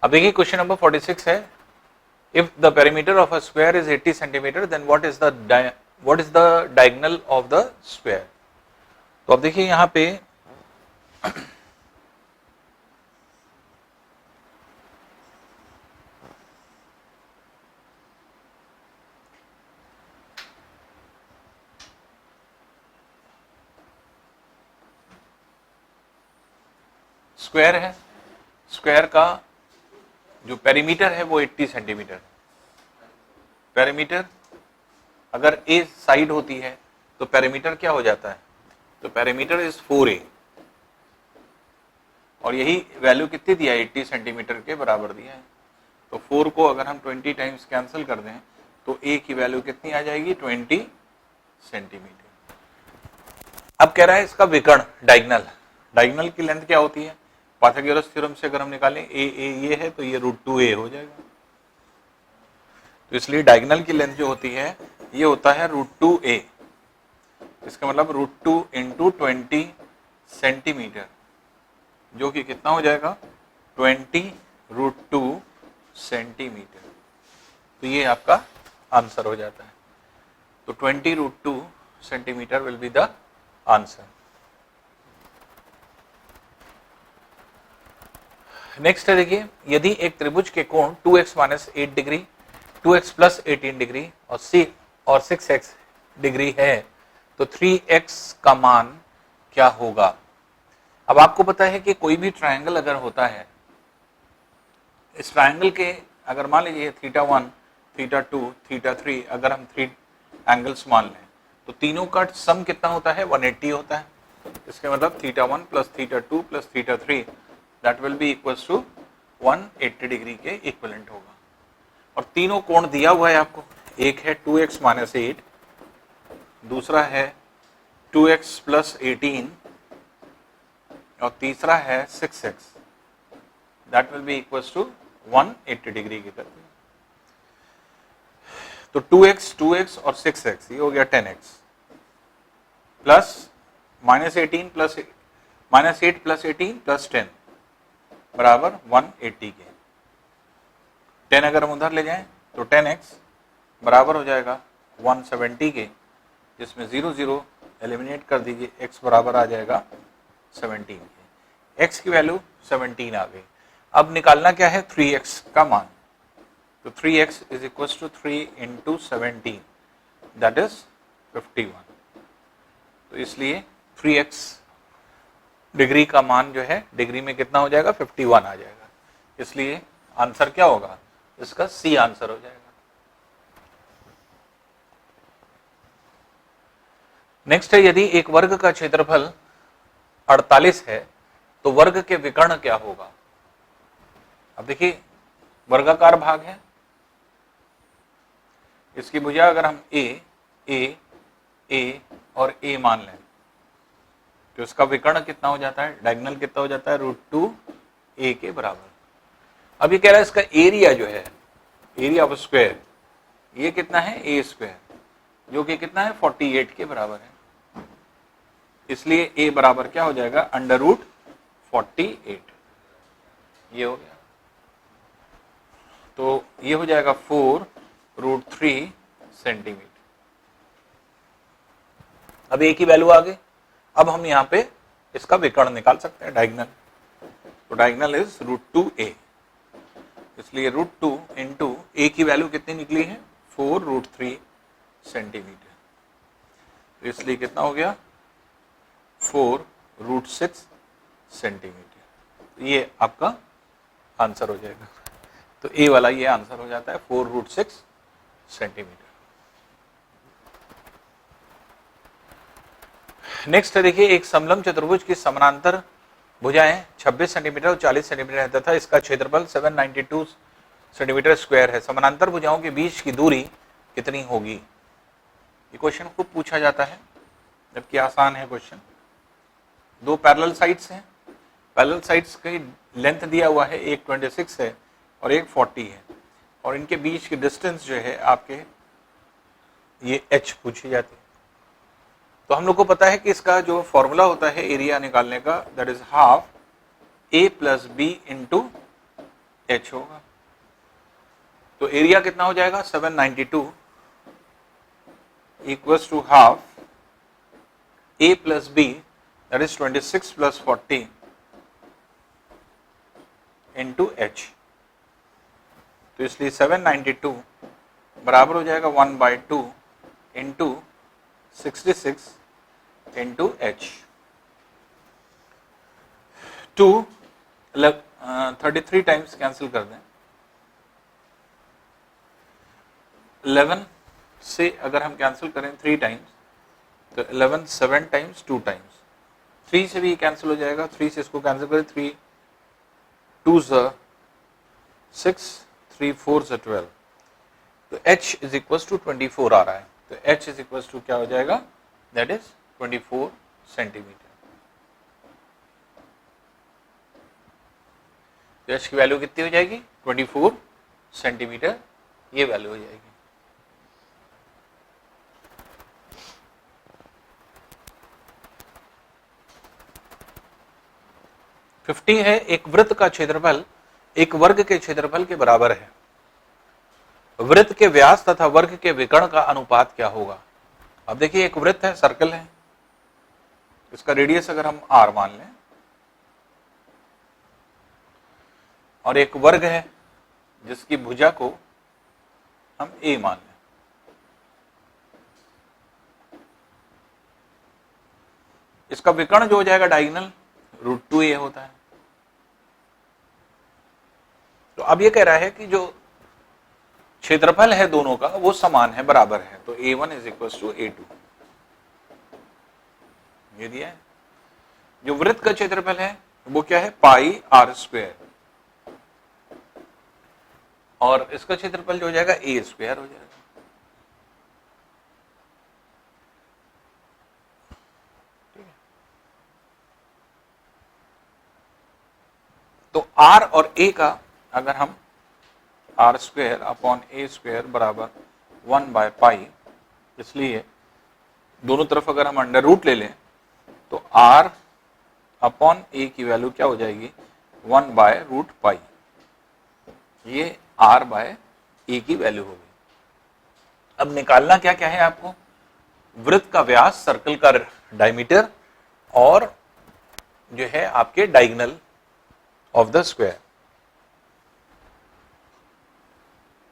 अब देखिए question number 46 है, if the perimeter of a square is 80 centimeter then what is the diagonal of the square। तो अब देखिए यहां पे स्क्वायर है, स्क्वायर का जो पेरीमीटर है वो 80 सेंटीमीटर है। पेरीमीटर अगर ए साइड होती है तो पेरीमीटर क्या हो जाता है, तो पेरीमीटर इज 4a और यही वैल्यू कितनी दिया है, 80 सेंटीमीटर के बराबर दिया है। तो 4 को अगर हम 20 टाइम्स कैंसिल कर दें तो a की वैल्यू कितनी आ जाएगी, 20 सेंटीमीटर। अब कह रहा है इसका विकर्ण डायगोनल, डायगोनल की लेंथ क्या होती है, पाइथागोरस थ्योरम से अगर हम निकालें ए ये है तो ये √2a हो जाएगा। तो इसलिए डायगोनल की लेंथ जो होती है ये होता है √2a, इसका मतलब √2 इंटू 20 सेंटीमीटर, जो कि कितना हो जाएगा, 20√2 सेंटीमीटर। तो ये आपका आंसर हो जाता है। तो 20√2 centimetre will be the answer. Next है देखिए, यदि एक त्रिभुज के कोण 2x - 8 डिग्री, 2x + 18 डिग्री और 6x डिग्री है तो 3x का मान क्या होगा। अब आपको पता है कि कोई भी ट्रायंगल अगर होता है, इस ट्रायंगल के अगर मान लीजिए θ1, θ2, θ3 अगर हम 3 एंगल्स मान लें तो तीनों का सम कितना होता है, 180 होता है। इसके मतलब θ1 + θ2 + θ3 that will be equals to 180 degree के इक्विवेलेंट होगा। और तीनों कोण दिया हुआ है आपको, एक है 2x - 8, दूसरा है 2x + 18 और तीसरा है 6x, that will be equals to 180 degree के करते। तो 2x और 6x ये हो गया 10x प्लस -18 प्लस -8 + 18 + 10 बराबर 180 के। 10 अगर हम उधर ले जाएं तो 10x बराबर हो जाएगा 170 के, जिसमें 0 0 एलिमिनेट कर दीजिए, x बराबर आ जाएगा 17 के। x की वैल्यू 17 आ गई। अब निकालना क्या है, 3x का मान। तो 3x is equal to 3 × 17 that is 51। तो इसलिए 3x डिग्री का मान जो है, डिग्री में कितना हो जाएगा, 51 आ जाएगा। इसलिए आंसर क्या होगा, इसका सी आंसर हो जाएगा। नेक्स्ट है, यदि एक वर्ग का क्षेत्रफल 48 है तो वर्ग के विकर्ण क्या होगा। अब देखिए वर्गाकार भाग है, इसकी भुजा अगर हम ए और ए मान लें तो इसका विकर्ण कितना हो जाता है, डायगोनल कितना हो जाता है, √2a के बराबर। अब ये कह रहा है इसका एरिया जो है, एरिया ऑफ स्क्वायर, ये कितना है, a², जो कि कितना है, 48 के बराबर है। इसलिए a बराबर क्या हो जाएगा, √48। ये हो गया। तो ये हो जाएगा 4√3 सेंटीमीटर। अब a की वैल्यू आ गई। अब हम यहाँ पे इसका विकर्ण निकाल सकते हैं, डायगोनल। तो डायगोनल इज √2a, इसलिए √2 इंटू a की वैल्यू कितनी निकली है, 4√3 सेंटीमीटर। तो इसलिए कितना हो गया, 4√6 सेंटीमीटर। ये आपका आंसर हो जाएगा। तो ए वाला ये आंसर हो जाता है, 4√6 सेंटीमीटर। नेक्स्ट है देखिए, एक समलंब चतुर्भुज की समानांतर भुजाएं 26 सेंटीमीटर और 40 सेंटीमीटर है तथा इसका क्षेत्रफल 792 सेंटीमीटर स्क्वायर है। समानांतर भुजाओं के बीच की दूरी कितनी होगी। ये क्वेश्चन खूब पूछा जाता है, जबकि आसान है क्वेश्चन। दो पैरेलल साइड्स हैं, पैरेलल साइड्स की लेंथ दिया हुआ है, एक 26 है और एक 40 है, और इनके बीच की डिस्टेंस जो है आपके ये h पूछी जाती है। तो हम लोग को पता है कि इसका जो फॉर्मूला होता है एरिया निकालने का, that is half a + b into h होगा। तो एरिया कितना हो जाएगा 792 equals to half a plus b that is 26 plus 40 into h। तो इसलिए 792 बराबर हो जाएगा 1/2 into 66 into h। 33 times cancel कर दें। 11 से अगर हम कैंसिल करें 3 टाइम्स तो 11 7 टाइम्स 2 टाइम्स। 3 से भी कैंसिल हो जाएगा, 3 से इसको कैंसिल करें 3 2 6 3 4 12। तो h इज इक्वल टू 24 आ रहा है। तो h इज इक्वल टू क्या हो जाएगा, दैट इज 24 सेंटीमीटर। तो h की वैल्यू कितनी हो जाएगी 24 सेंटीमीटर, ये वैल्यू हो जाएगी। फिफ्टी है, एक वृत्त का क्षेत्रफल एक वर्ग के क्षेत्रफल के बराबर है। वृत्त के व्यास तथा वर्ग के विकर्ण का अनुपात क्या होगा। अब देखिए एक वृत्त है, सर्कल है, इसका रेडियस अगर हम r मान लें, और एक वर्ग है जिसकी भुजा को हम a मान लें। इसका विकर्ण जो हो जाएगा डायगोनल √2a होता है। तो अब ये कह रहा है कि जो क्षेत्रफल है दोनों का वो समान है, बराबर है। तो a1 is equal to a2 ये दिया है। जो वृत्त का क्षेत्रफल है वो क्या है पाई r स्क्वायर, और इसका क्षेत्रफल जो हो जाएगा a स्क्वायर हो जाएगा। ठीक है, तो r और a का अगर हम r square upon a square बराबर 1/पाई, इसलिए दोनों तरफ अगर हम अंडर रूट ले लें तो r अपॉन a की वैल्यू क्या हो जाएगी 1/√पाई। ये r/a की वैल्यू होगी। अब निकालना क्या क्या है आपको, वृत्त का व्यास, सर्कल का डायमीटर, और जो है आपके डायगोनल ऑफ द स्क्वायर।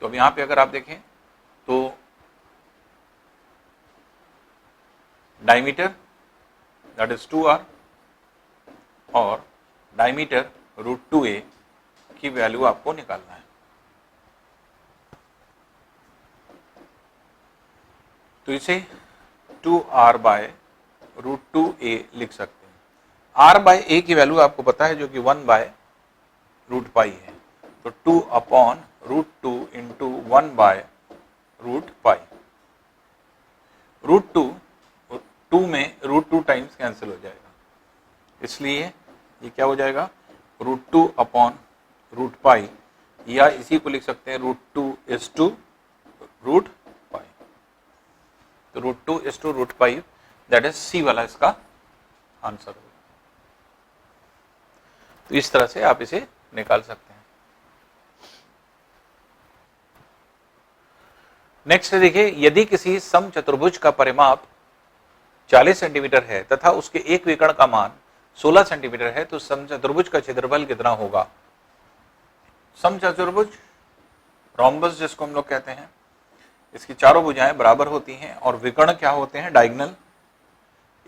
तो अब यहां पे अगर आप देखें तो डायमीटर दैट इज 2r और डायमीटर √2a की वैल्यू आपको निकालना है। तो इसे 2r/√2a लिख सकते हैं। r/a की वैल्यू आपको पता है जो कि 1/√पाई है। तो 2/√2 इंटू 1/√पाई। √2 में √2 टाइम्स कैंसिल हो जाएगा, इसलिए ये क्या हो जाएगा √2/√पाई, या इसी को लिख सकते हैं √2:√पाई। तो √2:√पाई दैट इज सी वाला इसका आंसर होगा। तो इस तरह से आप इसे निकाल सकते हैं। नेक्स्ट देखिए, यदि किसी समचतुर्भुज का परिमाप 40 सेंटीमीटर है तथा उसके एक विकर्ण का मान 16 सेंटीमीटर है तो समचतुर्भुज का क्षेत्रफल कितना होगा। समचतुर्भुज रोम्बस जिसको हम लोग कहते हैं, इसकी चारों भुजाएं बराबर होती हैं और विकर्ण क्या होते हैं डायगोनल,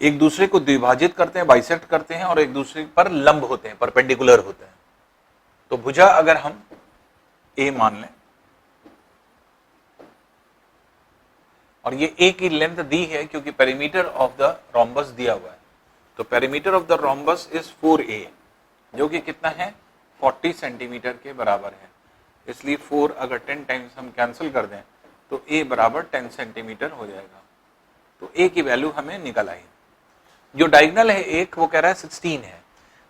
एक दूसरे को द्विभाजित करते हैं, बाइसेक्ट करते हैं, और एक दूसरे पर लंब होते हैं, परपेंडिकुलर होते हैं। तो भुजा अगर हम ए मान लें और ये ए की लेंथ दी है क्योंकि पेरीमीटर ऑफ द रोम्बस दिया हुआ है, तो perimeter of the rhombus is 4a जो कि कितना है 40 सेंटीमीटर के बराबर है। इसलिए 4 अगर 10 टाइम्स हम कैंसिल कर दें तो a बराबर 10 सेंटीमीटर हो जाएगा। तो a की वैल्यू हमें निकल आई। जो डायगोनल है एक वो कह रहा है 16 है,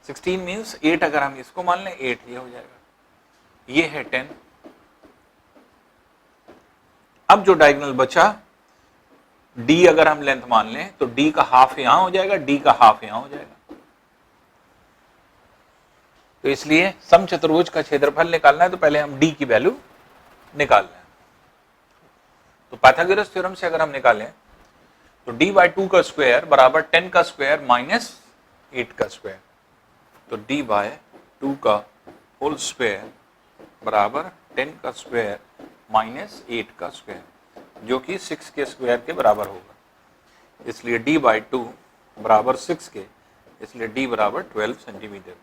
16 मीन्स 8 अगर हम इसको मान लें 8 ये हो जाएगा, ये है 10। अब जो डायगोनल बचा d अगर हम लेंथ मान लें तो d का हाफ यहां हो जाएगा, d का हाफ यहां हो जाएगा। तो इसलिए समचतुर्भुज का क्षेत्रफल निकालना है तो पहले हम d की वैल्यू निकाल लें। तो पाइथागोरस थ्योरम से अगर हम निकालें तो d/2 का स्क्वायर बराबर 10 का स्क्वायर माइनस 8 का स्क्वायर। तो d/2 का होल स्क्वायर बराबर 10 का स्क्वायर माइनस 8 का स्क्वायर जो कि 6 के स्क्वायर के बराबर होगा। इसलिए d/2 बराबर 6 के, इसलिए d बराबर 12 सेंटीमीटर।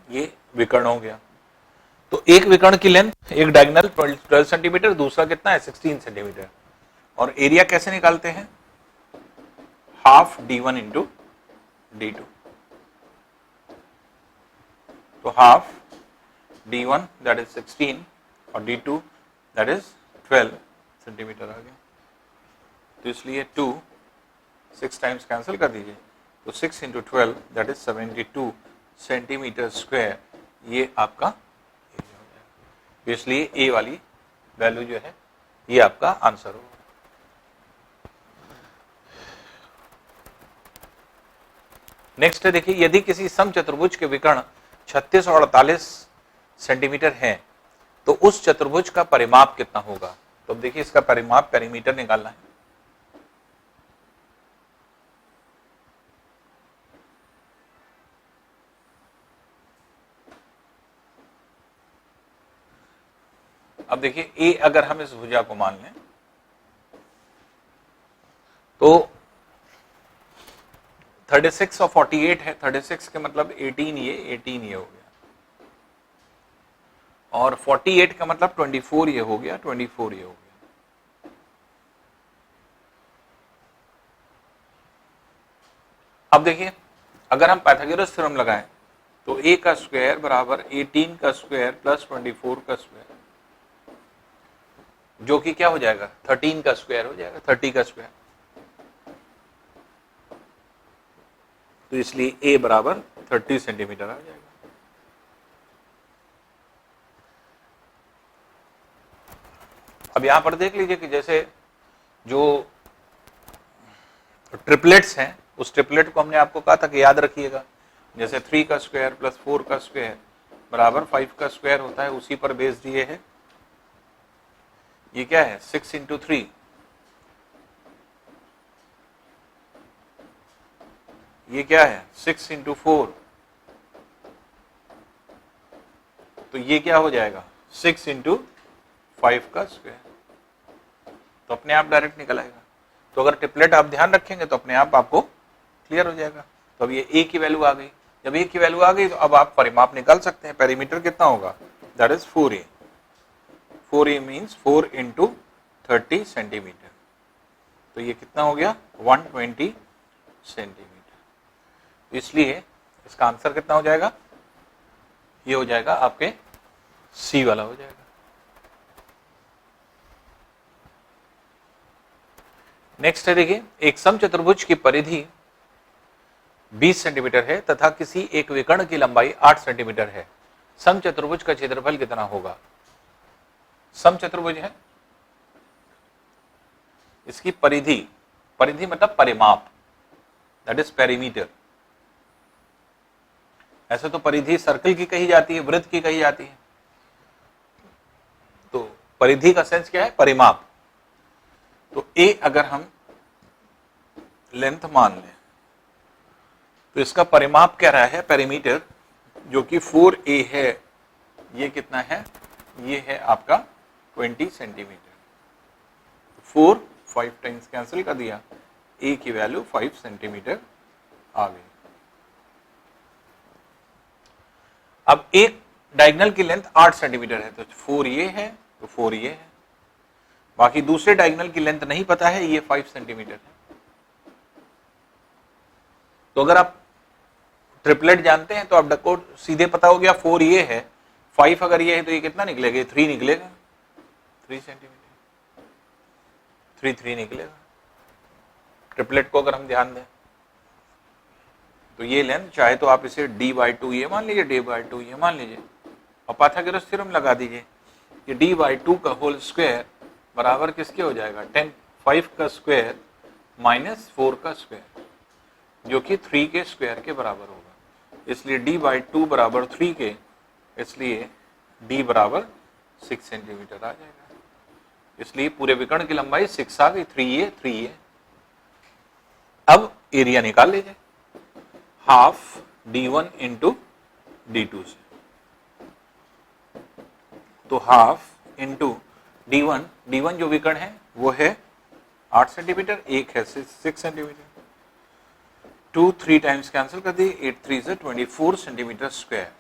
ये विकर्ण हो गया। तो एक विकर्ण की लेंथ, एक डायगोनल 12 सेंटीमीटर, दूसरा कितना है 16 सेंटीमीटर। और एरिया कैसे निकालते हैं? Half d1 into d2। तो हाफ d1 दैट इज 16 और d2 दैट इज 12 सेंटीमीटर आ गया। तो इसलिए 2 6 टाइम्स कैंसिल कर दीजिए, तो 6 into 12 that is 72 centimetre square, ये आपका एरिया हो जाएगा। तो इसलिए ए वाली वैल्यू जो है ये आपका आंसर होगा। नेक्स्ट है, देखिए यदि किसी समचतुर्भुज के विकर्ण 36 और 48 सेंटीमीटर है तो उस चतुर्भुज का परिमाप कितना होगा? तो अब देखिए इसका परिमाप पेरीमीटर निकालना है। अब देखिए ए अगर हम इस भुजा को मान लें तो 36 और 48 है, 36 के मतलब 18 ये हो गया, और 48 का मतलब 24 ये हो गया, 24 ये हो गया। अब देखिए अगर हम पाइथागोरस थ्योरम लगाएं तो a का स्क्वायर बराबर 18 का स्क्वायर प्लस 24 का स्क्वायर, जो कि क्या हो जाएगा 13 का स्क्वायर हो जाएगा, 30 का स्क्वायर। तो इसलिए a बराबर 30 सेंटीमीटर आ जाएगा। अब यहां पर देख लीजिए कि जैसे जो ट्रिपलेट्स हैं उस ट्रिपलेट को हमने आपको कहा था कि याद रखिएगा, जैसे 3 का स्क्वायर प्लस 4 का स्क्वायर बराबर 5 का स्क्वायर होता है, उसी पर बेस दिए है। ये क्या है 6 इंटू 3, ये क्या है 6 इंटू 4, तो ये क्या हो जाएगा 6 इंटू 5 का स्क्वायर। तो अपने आप डायरेक्ट निकल आएगा। तो अगर ट्रिपलेट आप ध्यान रखेंगे तो अपने आप आपको क्लियर हो जाएगा। तो अब ये a की वैल्यू आ गई, जब a की वैल्यू आ गई तो अब आप परिमाप निकाल सकते हैं। पेरीमीटर कितना होगा that is 4a, 4a means 4 into 30 centimetre. तो ये कितना हो गया 120 सेंटीमीटर। इसलिए इसका आंसर कितना हो जाएगा, ये हो जाएगा आपके सी वाला हो जाएगा। नेक्स्ट है, देखिए एक समचतुर्भुज की परिधि 20 सेंटीमीटर है तथा किसी एक विकर्ण की लंबाई 8 सेंटीमीटर है। समचतुर्भुज का क्षेत्रफल कितना होगा? समचतुर्भुज है, इसकी परिधि, परिधि मतलब परिमाप, दैट इज पेरीमीटर। ऐसे तो परिधि सर्कल की कही जाती है, वृत्त की कही जाती है, तो परिधि का सेंस क्या है परिमाप। तो a अगर हम लेंथ मान लें तो इसका परिमाप क्या रहा है पेरीमीटर, जो कि 4a है, ये कितना है, ये है आपका 20 सेंटीमीटर। 4 5 टाइम्स कैंसिल कर दिया, a की वैल्यू 5 सेंटीमीटर आ गई। अब एक डायगोनल की लेंथ 8 सेंटीमीटर है, तो 4 ये है तो 4 ये है, बाकी दूसरे डायगोनल की लेंथ नहीं पता है, ये 5 सेंटीमीटर है। तो अगर आप ट्रिपलेट जानते हैं तो आप डको सीधे पता हो गया 4 ये है, 5 अगर ये है तो ये कितना निकलेगा 3 निकलेगा, 3 सेंटीमीटर, 3 निकलेगा। ट्रिपलेट को अगर हम ध्यान दें तो ये लेंथ चाहे तो आप इसे d/2 ये मान लीजिए, d/2 ये मान लीजिए, और पाइथागोरस थ्योरम लगा दीजिए कि d/2 का होल स्क्वायर बराबर किसके हो जाएगा 5 का स्क्वायर माइनस 4 का स्क्वायर, जो कि 3 के स्क्वायर के बराबर होगा। इसलिए d बाई 2 बराबर 3 के, इसलिए d बराबर 6 सेंटीमीटर आ जाएगा। इसलिए पूरे विकर्ण की लंबाई 6 आ गई, 3 ये 3 ये। अब एरिया निकाल लीजिए, हाफ d1 इंटू d2 से, तो हाफ इंटू d1 जो विकर्ण है वो है 8 सेंटीमीटर, एक है 6 सेंटीमीटर, 2 3 टाइम्स कैंसिल कर दिए, 8 3 से 24 सेंटीमीटर स्क्वायर,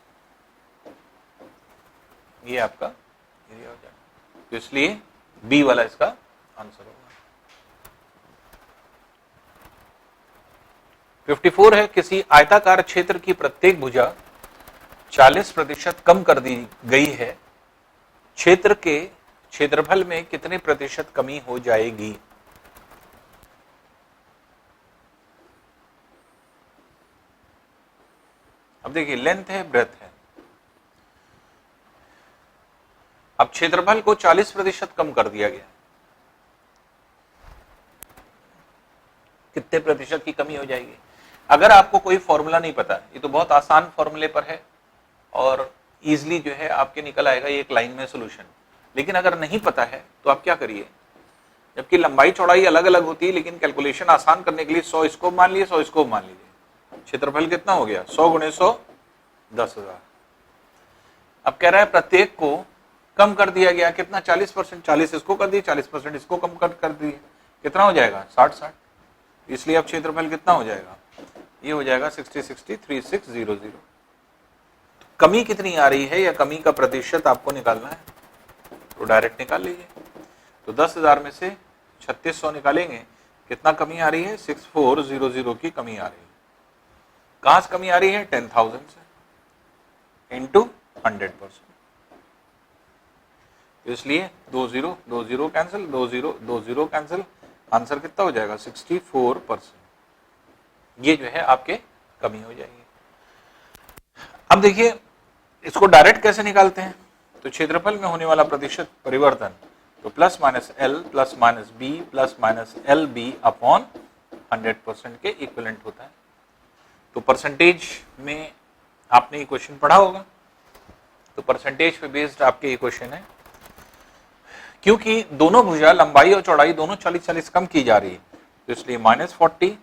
ये आपका एरिया हो जाएगा। तो इसलिए बी वाला इसका आंसर होगा। 54 है, किसी आयताकार क्षेत्र की प्रत्येक भुजा 40% कम कर दी गई है, क्षेत्र के क्षेत्रफल में कितने प्रतिशत कमी हो जाएगी? अब देखिए, लेंथ है, ब्रेथ है, अब क्षेत्रफल को 40% कम कर दिया गया, कितने प्रतिशत की कमी हो जाएगी? अगर आपको कोई फॉर्मूला नहीं पता, ये तो बहुत आसान फॉर्मूले पर है और इजीली जो है आपके निकल आएगा ये एक लाइन में सॉल्यूशन। लेकिन अगर नहीं पता है तो आप क्या करिए, जबकि लंबाई चौड़ाई अलग अलग होती है, लेकिन कैलकुलेशन आसान करने के लिए 100 इसको मान लीजिए, 100 इसको मान लीजिए। क्षेत्रफल कितना हो गया? 100 गुणे 100 10,000। अब कह रहा है प्रत्येक को कम कर दिया गया, कितना? 40%, 40 इसको कर दिए, 40% इसको कम कर दिए, कितना हो जाएगा? 60-60। इसलिए अब क्षेत्रफल कितना हो जाएगा? ये हो जाएगा 60-60 3600। कमी कितनी आ रही है या कमी का प्रतिशत आपको निकालना है, तो डायरेक्ट निकाल लीजिए। तो 10,000 में से 3600 निकालेंगे, कितना कमी आ रही है? 6400 की कमी आ रही है। कहां से कमी आ रही है? 10,000 से इंटू 100%। इसलिए 20 कैंसिल, 20 कैंसिल, आंसर कितना हो जाएगा? 64%। ये जो है आपके कमी हो जाएगी। अब देखिए इसको डायरेक्ट कैसे निकालते हैं, तो क्षेत्रफल में होने वाला प्रतिशत परिवर्तन, तो plus minus L plus minus B plus minus L B upon 100% के इक्विवेलेंट होता है। तो परसेंटेज में आपने ये क्वेश्चन पढ़ा होगा, तो परसेंटेज पे बेस्ड आपके ये क्वेश्चन है। क्योंकि दोनों भुजा लंबाई और चौड़ाई दोनों 40-40 कम की जा रही है, तो इसलिए -40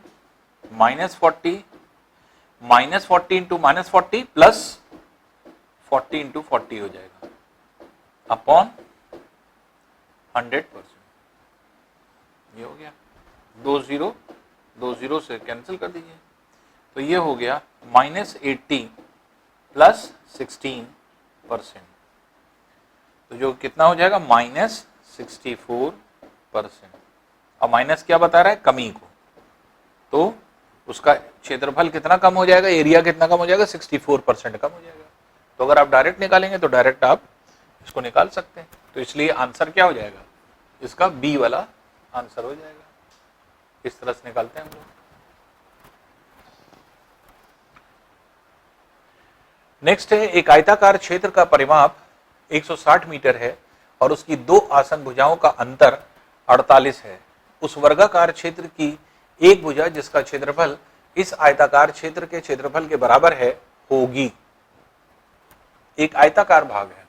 -40 इंटू -40 प्लस 40 इंटू 40 हो जाएगा अपॉन 100%। ये हो गया, 20 से कैंसिल कर दीजिए, तो ये हो गया -80 प्लस 16%, तो जो कितना हो जाएगा? -64%। और माइनस क्या बता रहा है? कमी को, तो उसका क्षेत्रफल कितना कम हो जाएगा, एरिया कितना कम हो जाएगा? 64% कम हो जाएगा। तो अगर आप डायरेक्ट निकालेंगे तो डायरेक्ट आप इसको निकाल सकते हैं। तो इसलिए आंसर क्या हो जाएगा इसका? बी वाला आंसर हो जाएगा। इस तरह से निकालते हैं हम लोग। नेक्स्ट है, एक आयताकार क्षेत्र का परिमाप 160 मीटर है और उसकी दो आसन भुजाओं का अंतर 48 है। उस वर्गाकार क्षेत्र की एक भुजा जिसका क्षेत्रफल इस आयताकार क्षेत्र के क्षेत्रफल के बराबर है होगी। एक आयताकार भाग है,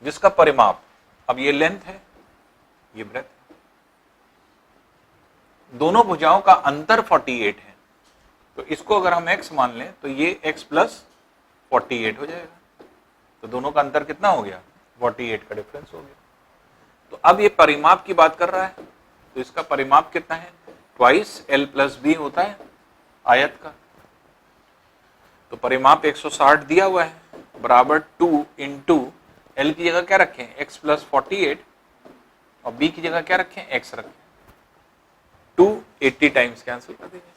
जिसका परिमाप, अब ये लेंथ है, ये ब्रेथ है, दोनों भुजाओं का अंतर 48 है, तो इसको अगर हम x मान लें तो ये x प्लस 48 हो जाएगा। तो दोनों का अंतर कितना हो गया? 48 का डिफरेंस हो गया। तो अब ये परिमाप की बात कर रहा है, तो इसका परिमाप कितना है? ट्वाइस l प्लस बी होता है आयत का। तो परिमाप 160 दिया हुआ है, बराबर 2 इंटू l की जगह क्या रखें? x प्लस 48 और b की जगह क्या रखें? x रखें। 280 टाइम्स कैंसिल कर दीजिए,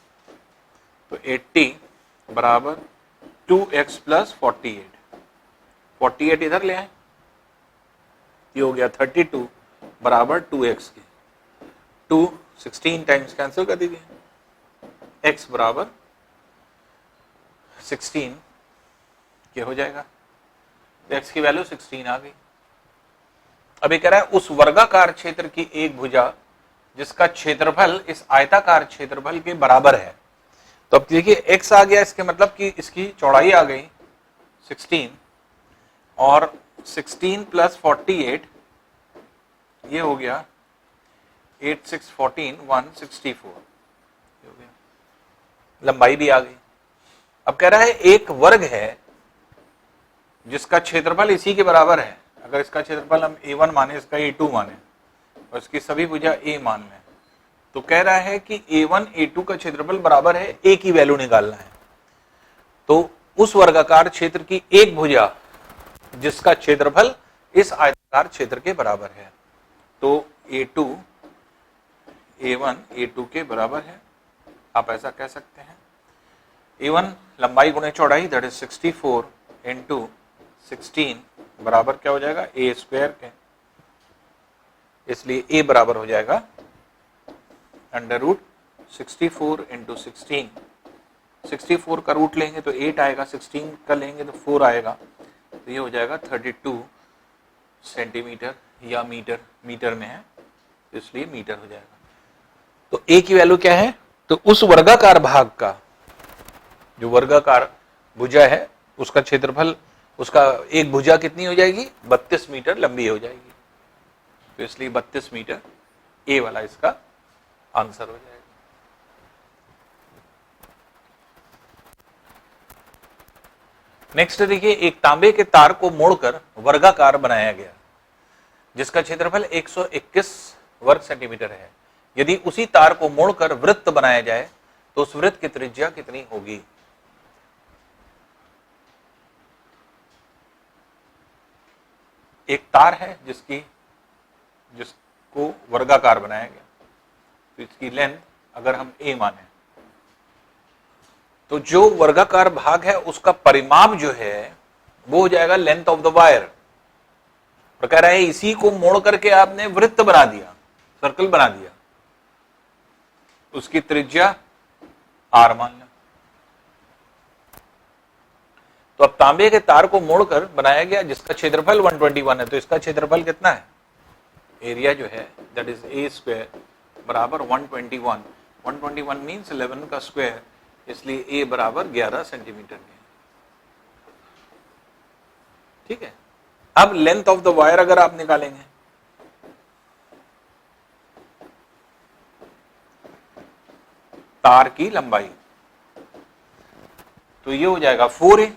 तो 80 बराबर 2x प्लस 48 इधर ले आए, ये हो गया 32 बराबर 2x के। 2 16 टाइम्स कैंसिल कर दीजिए, x बराबर 16 के हो जाएगा, तो x की वैल्यू 16 आ गई। अब ये कह रहा है उस वर्गाकार क्षेत्र की एक भुजा जिसका क्षेत्रफल इस आयताकार क्षेत्रफल के बराबर है। तो अब देखिए x आ गया, इसके मतलब कि इसकी चौड़ाई आ गई 16 और 16 प्लस 48 ये हो गया 8 6 14 164 हो गया, लंबाई भी आ गई। अब कह रहा है एक वर्ग है जिसका क्षेत्रफल इसी के बराबर है। अगर इसका क्षेत्रफल हम a1 माने, इसका a2 माने और इसकी सभी भुजा a मान लें, तो कह रहा है कि a1 a2 का क्षेत्रफल बराबर है a की वैल्यू निकालना है। तो उस वर्गाकार क्षेत्र की एक भुजा जिसका क्षेत्रफल इस आयताकार क्षेत्र के बराबर है, तो a2 a1 a2 के बराबर है। आप ऐसा कह सकते हैं a1 लंबाई गुणे चौड़ाई दैट इज 64 इंटू 16 बराबर क्या हो जाएगा a स्क्वायर के, इसलिए a बराबर हो जाएगा अंडर रूट 64 इंटू 16। 64 का रूट लेंगे तो 8 आएगा, 16 का लेंगे तो 4 आएगा, तो ये हो जाएगा 32 सेंटीमीटर या मीटर, मीटर में है इसलिए मीटर हो जाएगा। तो a की वैल्यू क्या है, तो उस वर्गाकार भाग का, जो वर्गाकार भुजा है उसका क्षेत्रफल, उसका एक भुजा कितनी हो जाएगी 32 मीटर लंबी हो जाएगी, तो इसलिए 32 मीटर a वाला इसका आंसर हो जाएगा। नेक्स्ट देखिए, एक तांबे के तार को मोड़कर वर्गाकार बनाया गया जिसका क्षेत्रफल 121 वर्ग सेंटीमीटर है। यदि उसी तार को मोड़कर वृत्त बनाया जाए तो उस वृत्त की त्रिज्या कितनी होगी। एक तार है जिसको वर्गाकार बनाया गया, तो इसकी लेंथ अगर हम a माने तो जो वर्गाकार भाग है उसका परिमाप जो है वो हो जाएगा लेंथ ऑफ द वायर। और कह रहा है इसी को मोड़ करके आपने वृत्त बना दिया, सर्कल बना दिया, उसकी त्रिज्या r मान लो। तो अब तांबे के तार को मोड़कर बनाया गया जिसका क्षेत्रफल 121 है, तो इसका क्षेत्रफल कितना है, एरिया जो है दैट इज a स्क्वायर बराबर 121। 121 मीन्स 11 का स्क्वायर, इसलिए a बराबर 11 सेंटीमीटर है। ठीक है, अब लेंथ ऑफ द वायर अगर आप निकालेंगे तार की लंबाई, तो ये हो जाएगा 4a,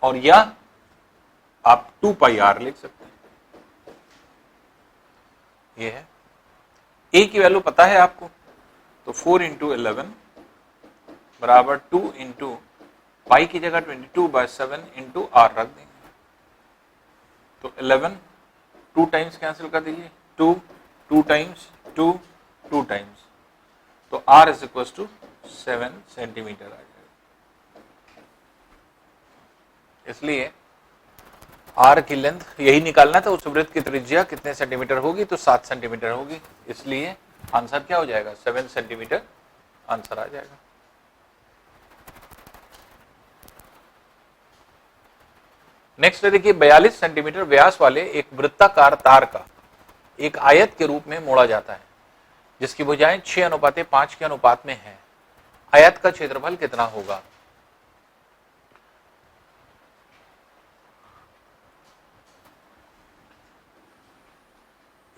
और या आप 2 पाई r लिख सकते हैं। ये है a की वैल्यू पता है आपको, तो 4 इंटू 11 बराबर 2 इंटू पाई की जगह 22/7 इंटू r रख देंगे, तो 11 2 टाइम्स कैंसिल कर दीजिए, 2 टाइम्स 2 टाइम्स, तो r is equal to 7 centimetre आ जाएगा। इसलिए r की लेंथ यही निकालना था, उस वृत्त की त्रिज्या कितने सेंटीमीटर होगी, तो 7 सेंटीमीटर होगी, इसलिए आंसर क्या हो जाएगा 7 सेंटीमीटर आंसर आ जाएगा। नेक्स्ट देखिए, 42 सेंटीमीटर व्यास वाले एक वृत्ताकार तार का एक आयत के रूप में मोड़ा जाता है जिसकी भुजाएं 6:5 के अनुपात में है। आयत का क्षेत्रफल कितना होगा।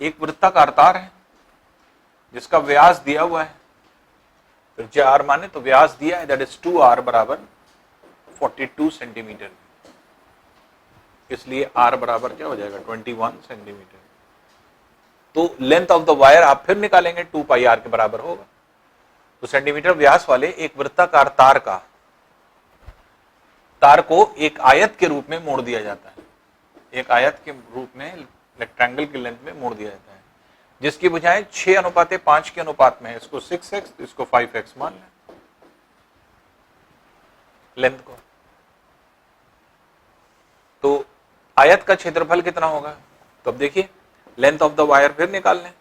एक वृत्ताकार तार है जिसका व्यास दिया हुआ है, त्रिज्या r माने तो व्यास दिया है दैट इज 2r बराबर 42 सेंटीमीटर, इसलिए r बराबर क्या हो जाएगा 21 सेंटीमीटर। तो लेंथ ऑफ द वायर आप फिर निकालेंगे, 2 पाई r के बराबर होगा। तो सेंटीमीटर व्यास वाले एक वृत्ताकार तार को एक आयत के रूप में मोड़ दिया जाता है, एक आयत के रूप में रेक्टेंगल की लेंथ में मोड़ दिया जाता है जिसकी भुजाएं 6:5 के अनुपात में है। इसको 6x, इसको 5x मान लें लेंथ को। तो आयत का क्षेत्रफल कितना होगा, तो अब देखिए लेंथ ऑफ द वायर फिर निकाल लें।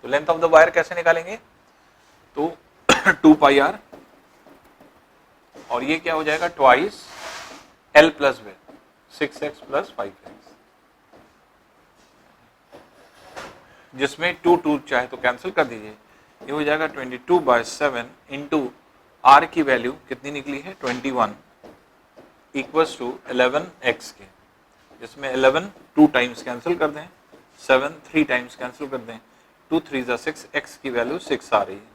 तो लेंथ ऑफ द वायर कैसे निकालेंगे, तो 2 पाई आर, और ये क्या हो जाएगा twice L plus width 6x plus 5x, जिसमें 2 चाहे तो कैंसिल कर दीजिए, ये हो जाएगा 22/7 इंटू आर की वैल्यू कितनी निकली है 21 इक्वल्स टू 11x के, जिसमें 11 2 टाइम्स कैंसिल कर दें, 7 3 टाइम्स कैंसिल कर दें, 2 3 6, x की वैल्यू 6 आ रही है।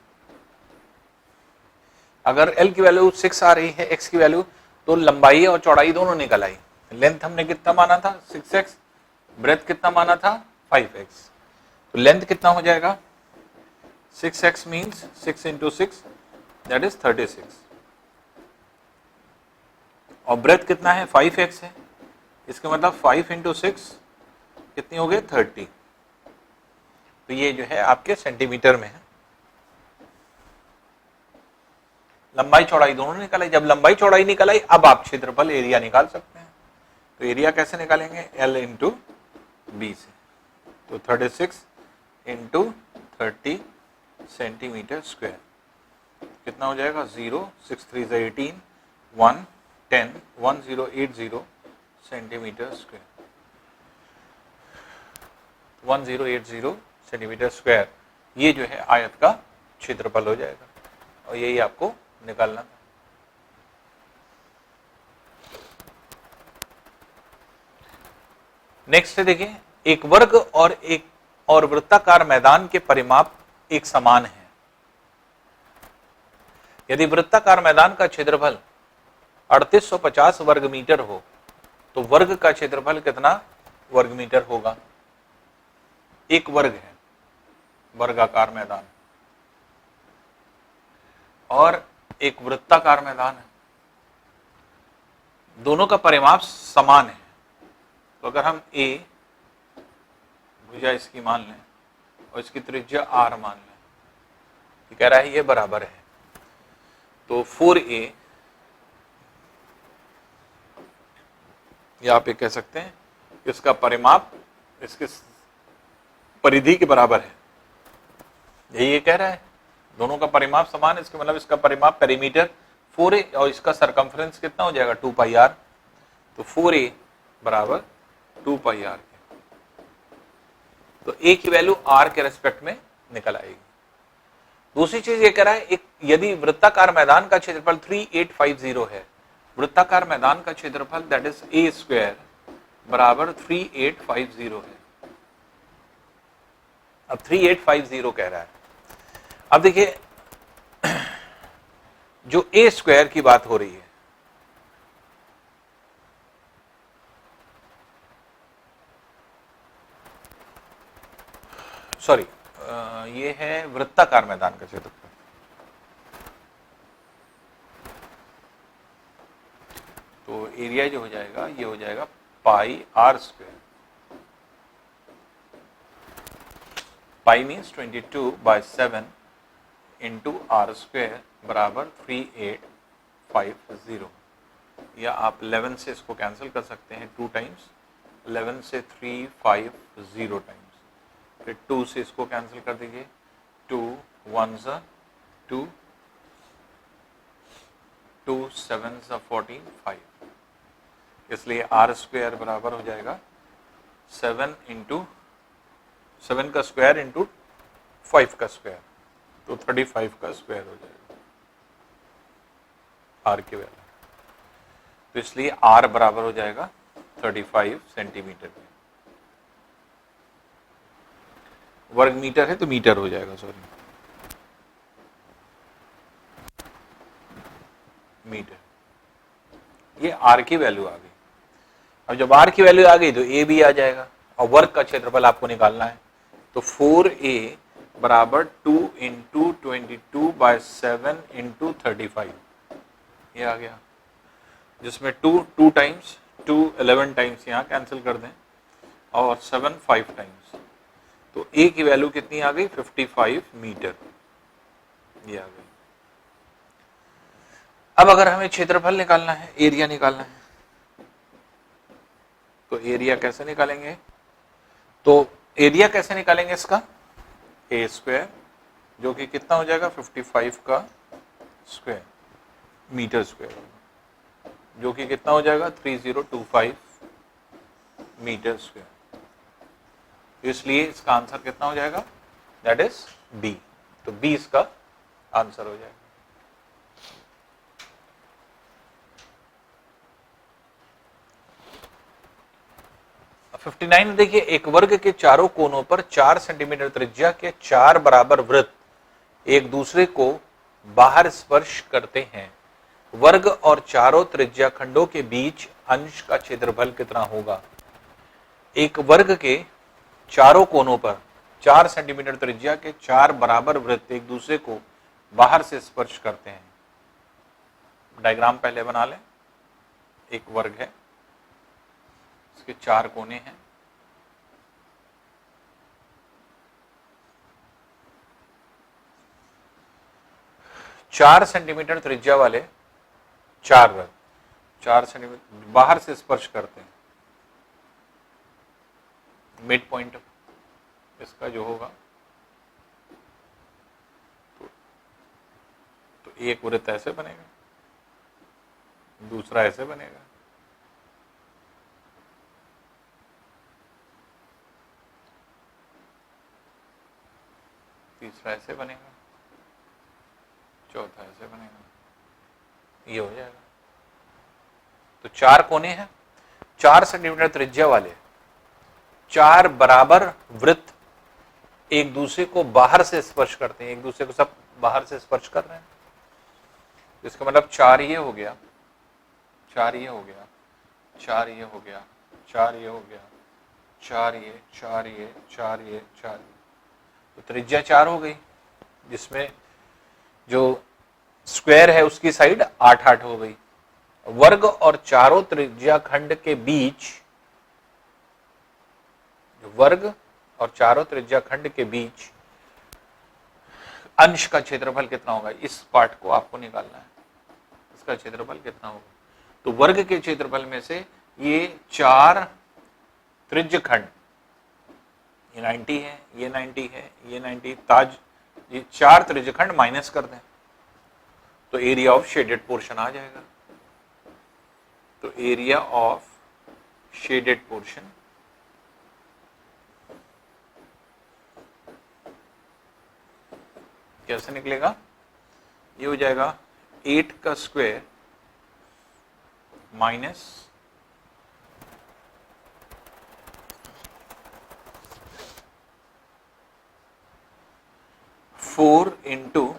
अगर l की वैल्यू 6 आ रही है, x की वैल्यू, तो लंबाई और चौड़ाई दोनों निकल आई। लेंथ हमने कितना माना था 6x, ब्रेथ कितना माना था 5x, तो लेंथ कितना हो जाएगा 6x means 6 into 6 that is 36, और ब्रेथ कितना है 5x है, इसका मतलब 5 इंटू 6 कितनी हो गई 30, तो ये जो है आपके सेंटीमीटर में है। लंबाई चौड़ाई दोनों निकल आई, जब लंबाई चौड़ाई निकल आई अब आप क्षेत्रफल एरिया निकाल सकते हैं। तो एरिया कैसे निकालेंगे L इंटू बी से, तो 36 इंटू 30 सेंटीमीटर स्क्वायर कितना हो जाएगा 0 6 3 18 1 10 1080 सेंटीमीटर स्क्वायर, 1080 सेंटीमीटर स्क्वायर, ये जो है आयत का क्षेत्रफल हो जाएगा, और यही आपको निकालना था। नेक्स्ट देखिए, एक वर्ग और वृत्ताकार मैदान के परिमाप एक समान है। यदि वृत्ताकार मैदान का क्षेत्रफल 3850 वर्ग मीटर हो तो वर्ग का क्षेत्रफल कितना वर्ग मीटर होगा। एक वर्ग है वर्गाकार मैदान, और एक वृत्ताकार मैदान है, दोनों का परिमाप समान है। तो अगर हम a भुजा इसकी मान लें और इसकी त्रिज्या r मान लें, ये कह रहा है ये बराबर है, तो 4a या आप ये कह सकते हैं इसका परिमाप इसके परिधि के बराबर है, यही ये कह रहा है, दोनों का परिमाप समान है, इसका मतलब इसका परिमाप पेरीमीटर 4a और इसका सरकमफ्रेंस कितना हो जाएगा 2 पाई r, तो 4a बराबर 2 पाई r के, तो a की वैल्यू r के रेस्पेक्ट में निकल आएगी। दूसरी चीज ये कह रहा है, एक यदि वृत्ताकार मैदान का क्षेत्रफल 3850 है, वृत्ताकार मैदान का क्षेत्रफल दैट इज a स्क्वायर बराबर 3850 है। अब 3850 कह रहा है, अब देखिए जो a स्क्वायर की बात हो रही है, सॉरी ये है वृत्ताकार मैदान का क्षेत्रफल, तो एरिया जो हो जाएगा ये हो जाएगा pi are square, pi means 22/7 into are square बराबर 3850, या आप 11 से इसको कैंसिल कर सकते हैं 2 टाइम्स, 11 से 350 टाइम्स, फिर 2 से इसको कैंसिल कर दीजिए, 2 1 2 2 7 14 5, इसलिए आर स्क्वायर बराबर हो जाएगा 7 इंटू 7 का स्क्वायर इंटू 5 का स्क्वायर, तो 35 का स्क्वायर हो जाएगा आर की वैल्यू, तो इसलिए आर बराबर हो जाएगा 35 सेंटीमीटर में, वर्ग मीटर है तो मीटर हो जाएगा, सॉरी मीटर, ये आर की वैल्यू आ गई। अब जब आर की वैल्यू आ गई तो ए भी आ जाएगा, और वर्ग का क्षेत्रफल आपको निकालना है, तो 4a बराबर 2 इंटू 22/7 इंटू 35, ये आ गया, जिसमें 2 टाइम्स 2 11 टाइम्स यहाँ कैंसिल कर दें, और 7 5 टाइम्स, तो a की वैल्यू कितनी आ गई 55 मीटर, ये आ गई। अब अगर हमें क्षेत्रफल निकालना है, एरिया निकालना है, तो एरिया कैसे निकालेंगे, तो एरिया कैसे निकालेंगे इसका, ए स्क्वायर जो कि कितना हो जाएगा 55 का स्क्वायर मीटर स्क्वायर, जो कि कितना हो जाएगा 3025 मीटर स्क्वायर। इसलिए इसका आंसर कितना हो जाएगा, दैट इज बी। तो बी इसका आंसर हो जाएगा। 59 देखिए, एक वर्ग के चारों कोनों पर 4 सेंटीमीटर त्रिज्या के 4 बराबर वृत्त एक दूसरे को बाहर स्पर्श करते हैं। वर्ग और चारों त्रिज्या खंडों के बीच अंश का क्षेत्रफल कितना होगा। एक वर्ग के चारों कोनों पर 4 सेंटीमीटर त्रिज्या के 4 बराबर वृत्त एक दूसरे को बाहर से स्पर्श करते हैं। डायग्राम पहले बना लें। एक वर्ग है, इसके 4 कोने हैं, चार सेंटीमीटर त्रिज्या वाले 4 वृत्त 4 सेंटीमीटर बाहर से स्पर्श करते हैं। मिड पॉइंट इसका जो होगा तो एक वृत्त ऐसे बनेगा, दूसरा ऐसे बनेगा, तीसरा ऐसे बनेगा, चौथा ऐसे बनेगा, ये हो जाएगा। तो 4 कोने हैं, 4 सेंटीमीटर त्रिज्या वाले 4 बराबर वृत्त एक दूसरे को बाहर से स्पर्श करते हैं। एक दूसरे को सब बाहर से स्पर्श कर रहे हैं, इसका मतलब 4 ये हो गया, 4 ये हो गया, 4 ये हो गया, 4 ये हो गया, 4 ये, 4 ये, 4 ये, 4 ये। तो त्रिज्या 4 हो गई, जिसमें जो स्क्वायर है उसकी साइड 8-8 हो गई। वर्ग और चारों त्रिज्या खंड के बीच, जो वर्ग और चारों त्रिज्या खंड के बीच अंश का क्षेत्रफल कितना होगा, इस पार्ट को आपको निकालना है। इसका क्षेत्रफल कितना होगा, तो वर्ग के क्षेत्रफल में से ये 4 त्रिज्य खंड, ये 90 है, ये 90 है, ये 90, ताज ये 4 त्रिज्य खंड माइनस कर दें तो एरिया ऑफ शेडेड पोर्शन आ जाएगा। तो एरिया ऑफ शेडेड पोर्शन कैसे निकलेगा, ये हो जाएगा 8 का square minus 4 into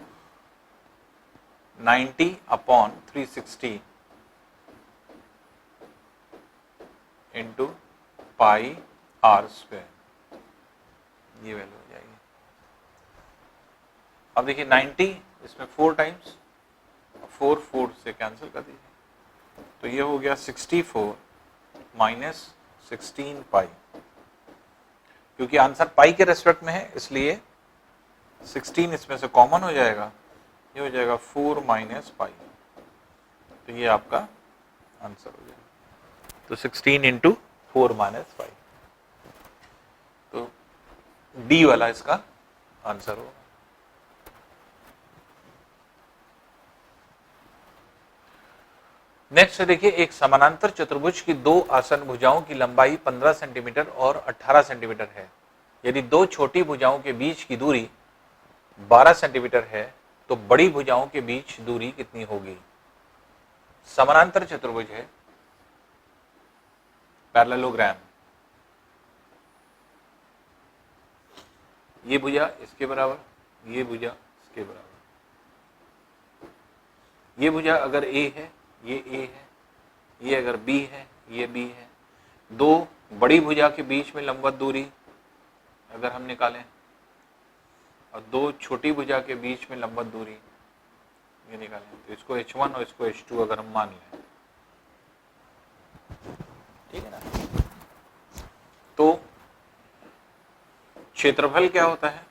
90 upon 360 into pi are square, ये वैल्यू हो जाएगी। अब देखिए 90, इसमें 4 टाइम्स, 4 से कैंसिल कर दीजिए, तो ये हो गया 64 माइनस 16 पाई। क्योंकि आंसर पाई के रेस्पेक्ट में है इसलिए 16 इसमें से कॉमन हो जाएगा, ये हो जाएगा 4 माइनस पाई, तो ये आपका आंसर हो जाएगा। तो 16 इंटू 4 माइनस पाई, तो डी वाला इसका आंसर होगा। नेक्स्ट देखिए, एक समानांतर चतुर्भुज की 2 आसन भुजाओं की लंबाई 15 सेंटीमीटर और 18 सेंटीमीटर है। यदि 2 छोटी भुजाओं के बीच की दूरी 12 सेंटीमीटर है तो बड़ी भुजाओं के बीच दूरी कितनी होगी। समानांतर चतुर्भुज है, पैरेललोग्राम, ये भुजा इसके बराबर, ये भुजा इसके बराबर, ये भुजा अगर ए है, ये ए है, ये अगर बी है, ये बी है। 2 बड़ी भुजा के बीच में लंबवत दूरी अगर हम निकालें और 2 छोटी भुजा के बीच में लंबवत दूरी ये निकालें, तो इसको H1 और इसको H2 अगर हम मान लें, ठीक है ना। तो क्षेत्रफल क्या होता है,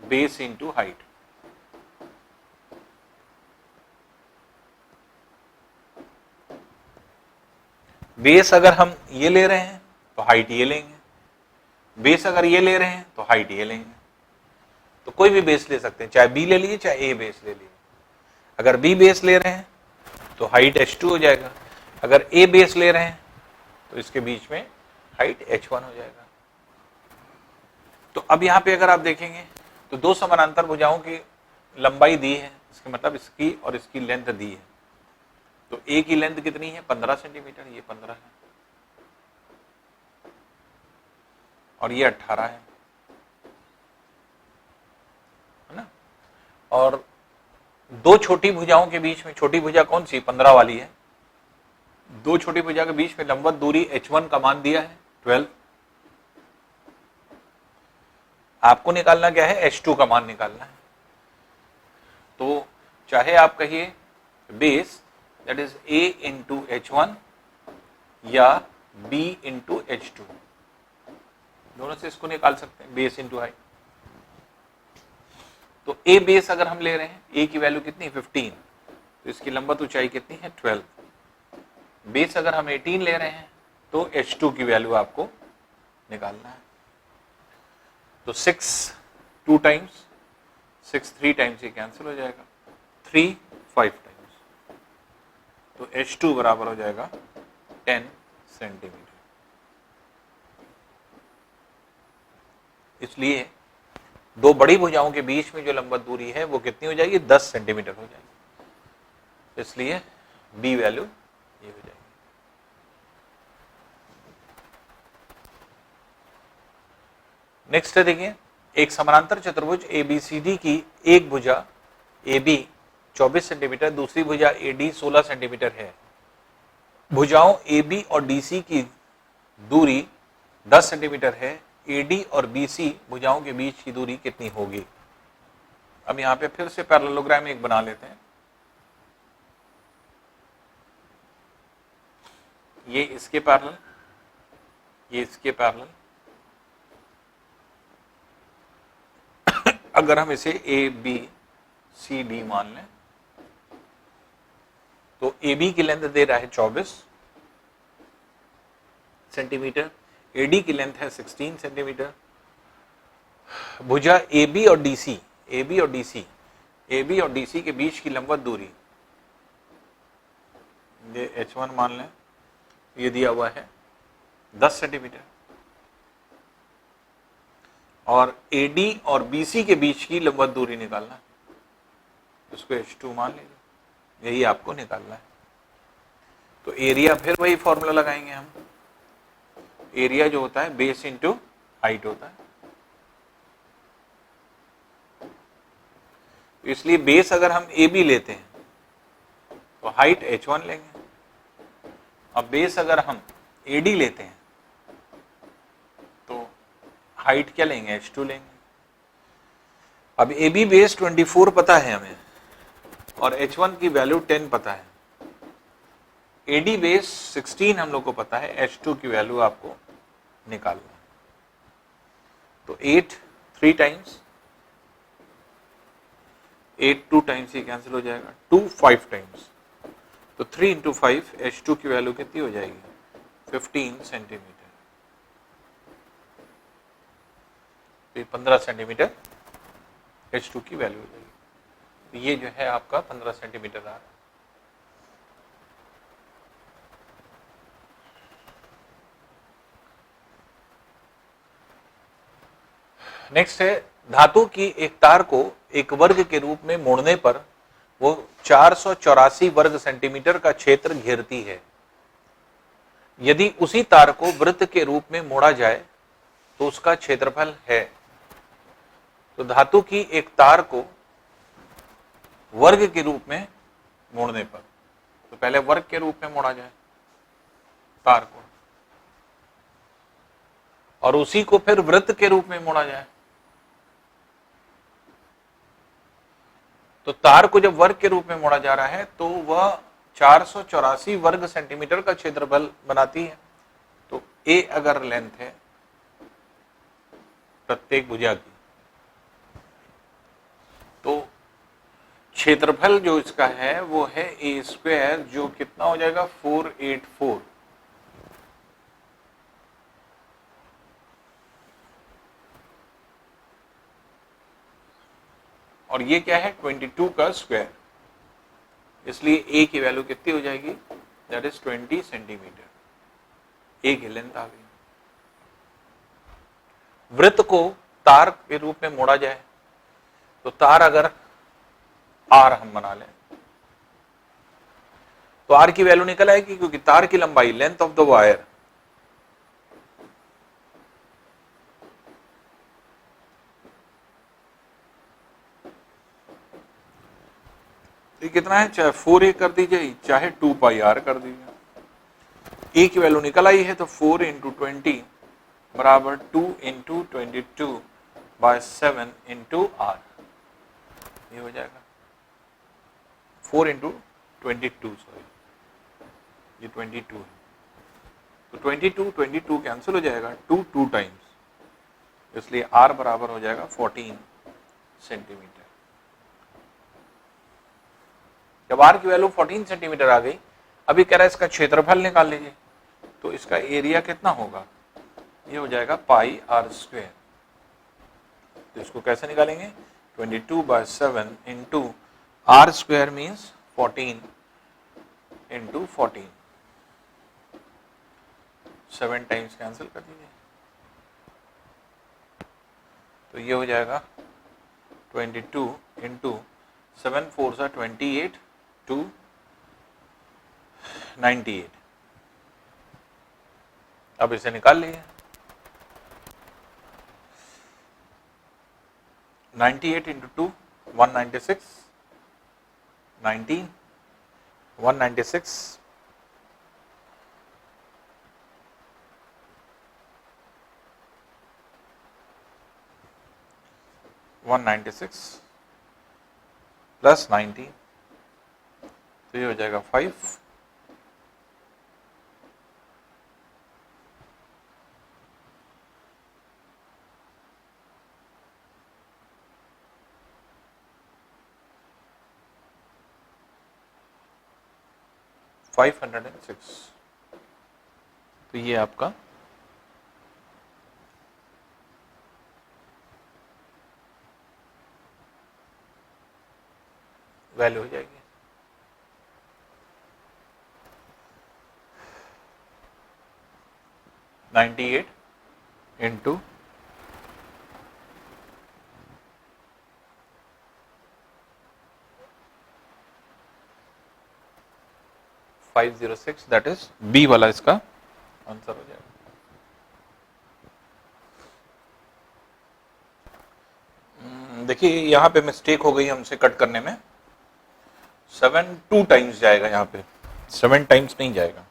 बेस इंटू हाइट। बेस अगर हम ये ले रहे हैं तो हाइट ये लेंगे, बेस अगर ये ले रहे हैं तो हाइट ये लेंगे। तो कोई भी बेस ले सकते हैं, चाहे बी ले लीजिए चाहे ए बेस ले लीजिए। अगर बी बेस ले रहे हैं तो हाइट h2 हो जाएगा, अगर ए बेस ले रहे हैं तो इसके बीच में हाइट h1 हो जाएगा। तो अब यहां पे अगर आप देखेंगे तो दो समानांतर भुजाओं की लंबाई दी है, इसका मतलब इसकी और इसकी लेंथ दी है। तो ए की लेंथ कितनी है 15 सेंटीमीटर, ये 15 है और ये 18 है ना। और दो छोटी भुजाओं के बीच में, छोटी भुजा कौन सी 15 वाली है, दो छोटी भुजा के बीच में लंबवत दूरी h1 का मान दिया है 12। आपको निकालना क्या है, h2 का मान निकालना है। तो चाहे आप कहिए base that is a into h1 या b इंटू h2, दोनों से इसको निकाल सकते हैं, बेस इंटू हाइट। तो a बेस अगर हम ले रहे हैं, a की वैल्यू कितनी 15, तो इसकी लंबवत ऊंचाई कितनी है 12। बेस अगर हम 18 ले रहे हैं तो h2 की वैल्यू आपको निकालना है। तो 6 2 टाइम्स 6 3 टाइम्स ये कैंसिल हो जाएगा, 3 5 टाइम्स, तो h2 बराबर हो जाएगा 10 सेंटीमीटर। इसलिए दो बड़ी भुजाओं के बीच में जो लंबवत दूरी है वो कितनी हो जाएगी 10 सेंटीमीटर हो जाएगी। इसलिए बी वैल्यू ये हो जाएगी। नेक्स्ट है देखिए, एक समानांतर चतुर्भुज ABCD की एक भुजा AB 24 सेंटीमीटर, दूसरी भुजा AD 16 सेंटीमीटर है। भुजाओं AB और DC की दूरी 10 सेंटीमीटर है। AD और BC भुजाओं के बीच की दूरी कितनी होगी। अब यहां पे फिर से पैरेललोग्राम एक बना लेते हैं। ये इसके पैरेलल, ये इसके पैरेलल। अगर हम इसे ABCD मान लें तो AB की लेंथ दे रहा है 24 सेंटीमीटर, AD की लेंथ है 16 सेंटीमीटर। भुजा AB और DC, AB और DC के बीच की लंबवत दूरी ये h1 मान लें, ये दिया हुआ है 10 सेंटीमीटर। और AD और BC के बीच की लंबवत दूरी निकालना, उसको h2 मान लीजिए, यही आपको निकालना है। तो एरिया फिर वही फॉर्मूला लगाएंगे हम, एरिया जो होता है बेस इंटू हाइट होता है। इसलिए बेस अगर हम AB लेते हैं तो हाइट h1 लेंगे, अब बेस अगर हम AD लेते हैं तो हाइट क्या लेंगे h2 लेंगे। अब AB बेस 24 पता है हमें और h1 की वैल्यू 10 पता है। AD बेस 16 हम लोग को पता है, h2 की वैल्यू आपको निकालना है। तो 8 3 टाइम्स, 8 2 टाइम्स ये कैंसिल हो जाएगा, 2 5 टाइम्स, तो 3 इंटू 5 h2 की वैल्यू कितनी हो जाएगी 15 सेंटीमीटर। तो 15 सेंटीमीटर h2 की वैल्यू हो जाएगी। तो ये जो है आपका 15 सेंटीमीटर आ रहा है। नेक्स्ट है, धातु की एक तार को एक वर्ग के रूप में मोड़ने पर वो 484 वर्ग सेंटीमीटर का क्षेत्र घेरती है। यदि उसी तार को वृत्त के रूप में मोड़ा जाए तो उसका क्षेत्रफल है। तो धातु की एक तार को वर्ग के रूप में मोड़ने पर, तो पहले वर्ग के रूप में मोड़ा जाए तार को, और उसी को फिर वृत्त के रूप में मोड़ा जाए। तो तार को जब वर्ग के रूप में मोड़ा जा रहा है तो वह 484 वर्ग सेंटीमीटर का क्षेत्रफल बनाती है। तो A अगर लेंथ है प्रत्येक भुजा की, तो क्षेत्रफल जो इसका है वो है A स्क्वायर, जो कितना हो जाएगा 484। और ये क्या है 22 का स्क्वायर, इसलिए ए की वैल्यू कितनी हो जाएगी, दैट इज 20 सेंटीमीटर। ए की लेंथ आ गई। वृत्त को तार के रूप में मोड़ा जाए तो तार अगर आर हम बना लें तो आर की वैल्यू निकल आएगी, क्योंकि तार की लंबाई लेंथ ऑफ द वायर ये कितना है, चाहे 4a कर दीजिए चाहे 2 पाई आर कर दीजिए। ए की वैल्यू निकल आई है तो 4 इंटू 20 बराबर 2 इंटू 22 बाय 7 इंटू आर, ये हो जाएगा 4 इंटू 22, सॉरी ये 22 है, तो 22 कैंसिल हो जाएगा, 2 टाइम्स, इसलिए आर बराबर हो जाएगा 14 सेंटीमीटर। जब आर की वैल्यू 14 सेंटीमीटर आ गई, अभी कह रहा है इसका क्षेत्रफल निकाल लीजिए, तो इसका एरिया कितना होगा, ये हो जाएगा पाई आर स्क्वायर। तो इसको कैसे निकालेंगे, 22 by 7 into are square means 14 into 14, 7 times cancel कर दीजिए, तो ये हो जाएगा 22 इंटू 7 4 सा 28 टू 98। अब इसे निकाल लीजिए, 98 इंटू 2 196, 19 196 196 प्लस 90, तो ये हो जाएगा 5, $506। तो ये आपका वैल्यू हो जाएगी। $98 इंटू 506, दैट इज बी वाला इसका आंसर हो जाएगा। देखिए यहां पे मिस्टेक हो गई हमसे कट करने में, 7 2 टाइम्स जाएगा, यहाँ पे 7 टाइम्स नहीं जाएगा,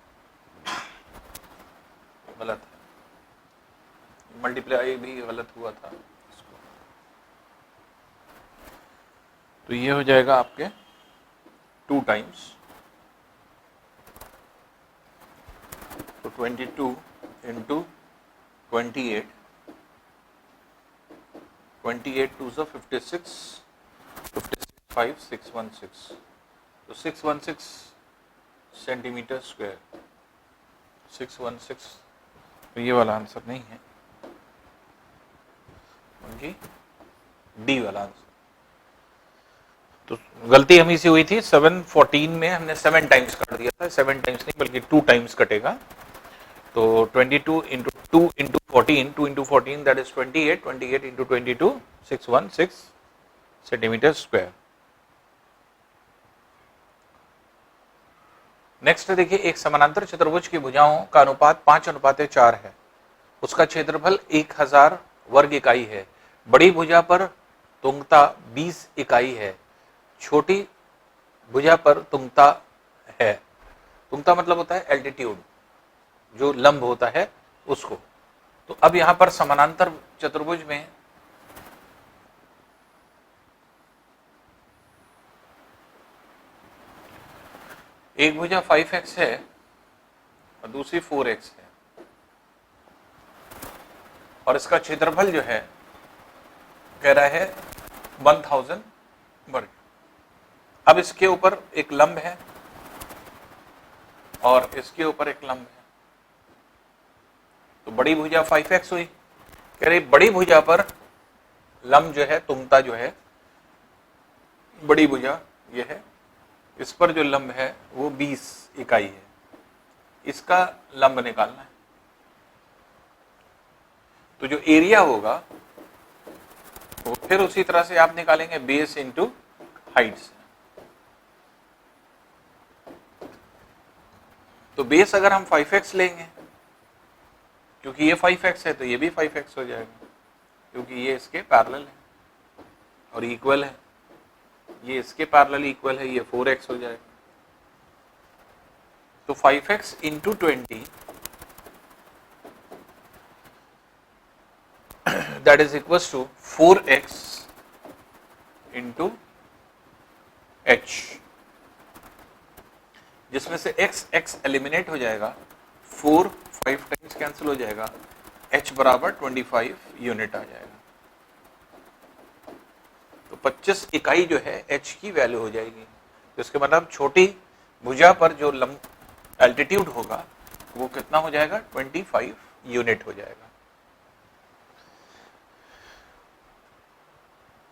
गलत है, मल्टीप्लाई भी गलत हुआ था इसको। तो ये हो जाएगा आपके 2 टाइम्स, तो 22 इंटू 28, 28 2 सा 56, 5 616, तो 616 सेंटीमीटर स्क्वायर, 616, तो ये वाला आंसर नहीं है, बल्कि डी वाला आंसर। तो गलती हमी से हुई थी, 714 में हमने 7 टाइम्स काट दिया था, 7 टाइम्स नहीं बल्कि 2 टाइम्स कटेगा। तो 22 into 2 into 14, 2 into 14 that is 28, 28 into 22 616 centimetre square. Next देखिए, एक समानांतर चतुर्भुज की भुजाओं का अनुपात 5:4 है, उसका क्षेत्रफल 1000 वर्ग इकाई है, बड़ी भुजा पर तुंगता 20 इकाई है, छोटी भुजा पर तुंगता है, तुंगता मतलब होता है एल्टीट्यूड, जो लंब होता है उसको। तो अब यहां पर समानांतर चतुर्भुज में एक भुजा 5x है और दूसरी 4x है, और इसका क्षेत्रफल जो है कह रहा है 1000 वर्ग। अब इसके ऊपर एक लंब है और इसके ऊपर एक लंब है, तो बड़ी भुजा 5x हुई, कह रही बड़ी भुजा पर लंब जो है तुंगता जो है बड़ी भुजा ये है, इस पर जो लंब है वो 20 इकाई है, इसका लंब निकालना है। तो जो एरिया होगा वो फिर उसी तरह से आप निकालेंगे बेस इंटू हाइट से। तो बेस अगर हम 5x लेंगे, क्योंकि ये 5x है तो ये भी 5x हो जाएगा, क्योंकि ये इसके पैरेलल है और इक्वल है, ये इसके पैरेलल इक्वल है, ये 4x हो जाएगा। तो 5x into 20 that is equals to 4x into h, जिसमें से x एलिमिनेट हो जाएगा, 4 5 टाइम्स कैंसिल हो जाएगा, h बराबर 25 यूनिट आ जाएगा। तो 25 इकाई जो है h की वैल्यू हो जाएगी। तो इसके मतलब छोटी भुजा पर जो एल्टीट्यूड होगा वो कितना हो जाएगा, 25 यूनिट हो जाएगा।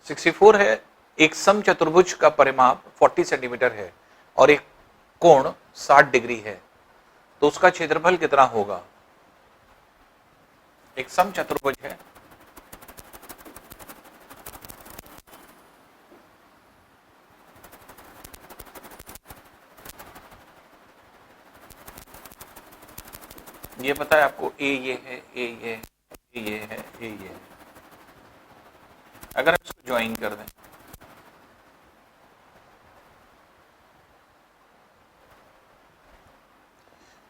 64 है, एक समचतुर्भुज का परिमाप 40 सेंटीमीटर है और एक कोण 60 डिग्री है, तो उसका क्षेत्रफल कितना होगा। एक समचतुर्भुज है, ये पता है आपको, ए ये है, ए ये है, ए ये है, ए ये है। अगर हम इसको ज्वाइन कर दें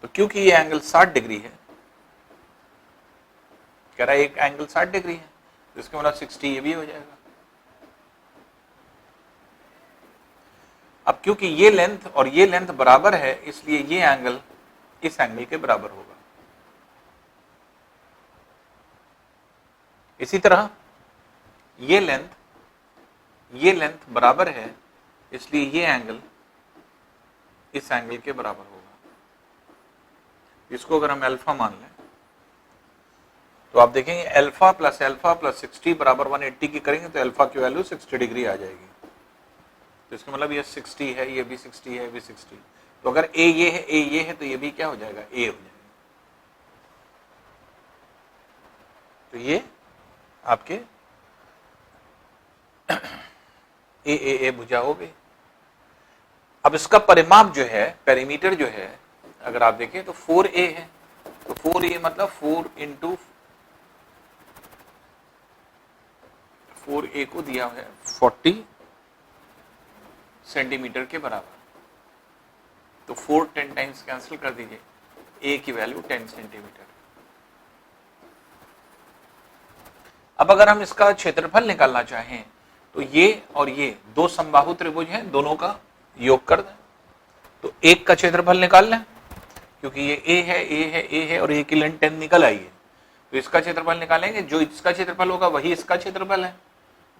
तो क्योंकि ये एंगल 60 डिग्री है, कह रहा है एक एंगल 60 डिग्री है, तो इसका मतलब 60 ये भी हो जाएगा। अब क्योंकि ये लेंथ और ये लेंथ बराबर है, इसलिए ये एंगल इस एंगल के बराबर होगा। इसी तरह ये लेंथ बराबर है, इसलिए ये एंगल इस एंगल के बराबर होगा। इसको अगर हम अल्फा मान लें तो आप देखेंगे अल्फा प्लस 60 बराबर 180 की करेंगे तो अल्फा की वैल्यू 60 डिग्री आ जाएगी। तो इसका मतलब ये 60 है, ये भी 60 है, ये भी 60। तो अगर ए ये है, ए ये है, तो ये भी क्या हो जाएगा, ए हो जाएगा। तो ये आपके ए भुजा हो गई। अब इसका परिमाप जो है, पेरीमीटर जो है, अगर आप देखें तो 4a है, तो 4a मतलब 4a को दिया है 40 सेंटीमीटर के बराबर। तो 4 10 टाइम्स कैंसिल कर दीजिए, a की वैल्यू 10 सेंटीमीटर। अब अगर हम इसका क्षेत्रफल निकालना चाहें तो ये और ये दो समबाहु त्रिभुज हैं, दोनों का योग कर दें तो एक का क्षेत्रफल निकाल लें, क्योंकि ये a है, a है, a है और a की लेंथ 10 निकल आई है, तो इसका क्षेत्रफल निकालेंगे, जो इसका क्षेत्रफल होगा वही इसका क्षेत्रफल है,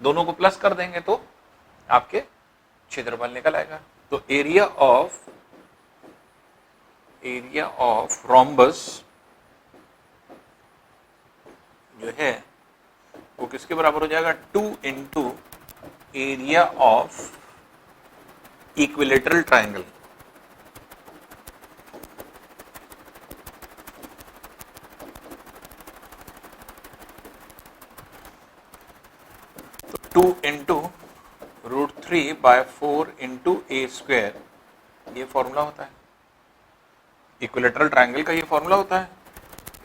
दोनों को प्लस कर देंगे तो आपके क्षेत्रफल निकल आएगा। तो एरिया ऑफ रोम्बस जो है वो किसके बराबर हो जाएगा, 2 into area of equilateral triangle. तो 2 इंटू √3/4 इंटू ए स्क्वायर, ये फॉर्मूला होता है इक्विलेटरल ट्राइंगल का, ये फॉर्मूला होता है।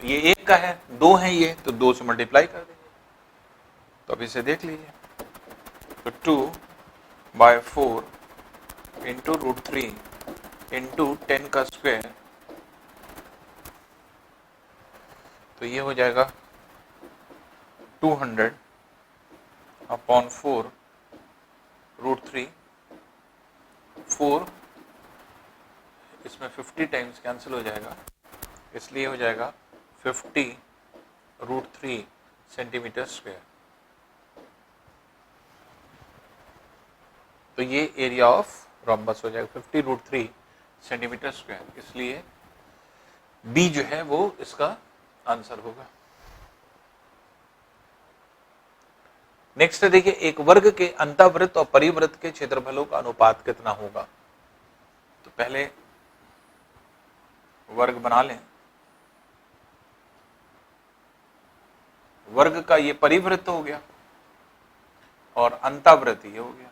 ये एक का है, दो है ये, तो 2 से मल्टीप्लाई कर देंगे। तो अब इसे देख लीजिए, तो 2/4 इंटू √3 इंटू 10 का स्क्वायर, तो ये हो जाएगा 200/4 √3, 4 इसमें 50 टाइम्स कैंसिल हो जाएगा, इसलिए हो जाएगा 50 √3 सेंटीमीटर स्क्वायर। तो ये एरिया ऑफ रोम्बस हो जाएगा 50 √3 सेंटीमीटर स्क्वायर, इसलिए बी जो है वो इसका आंसर होगा। नेक्स्ट देखिए, एक वर्ग के अंतःवृत्त और परिवृत्त के क्षेत्रफलों का अनुपात कितना होगा। तो पहले वर्ग बना लें, वर्ग का ये परिवृत्त हो गया और अंतःवृत्त ये हो गया।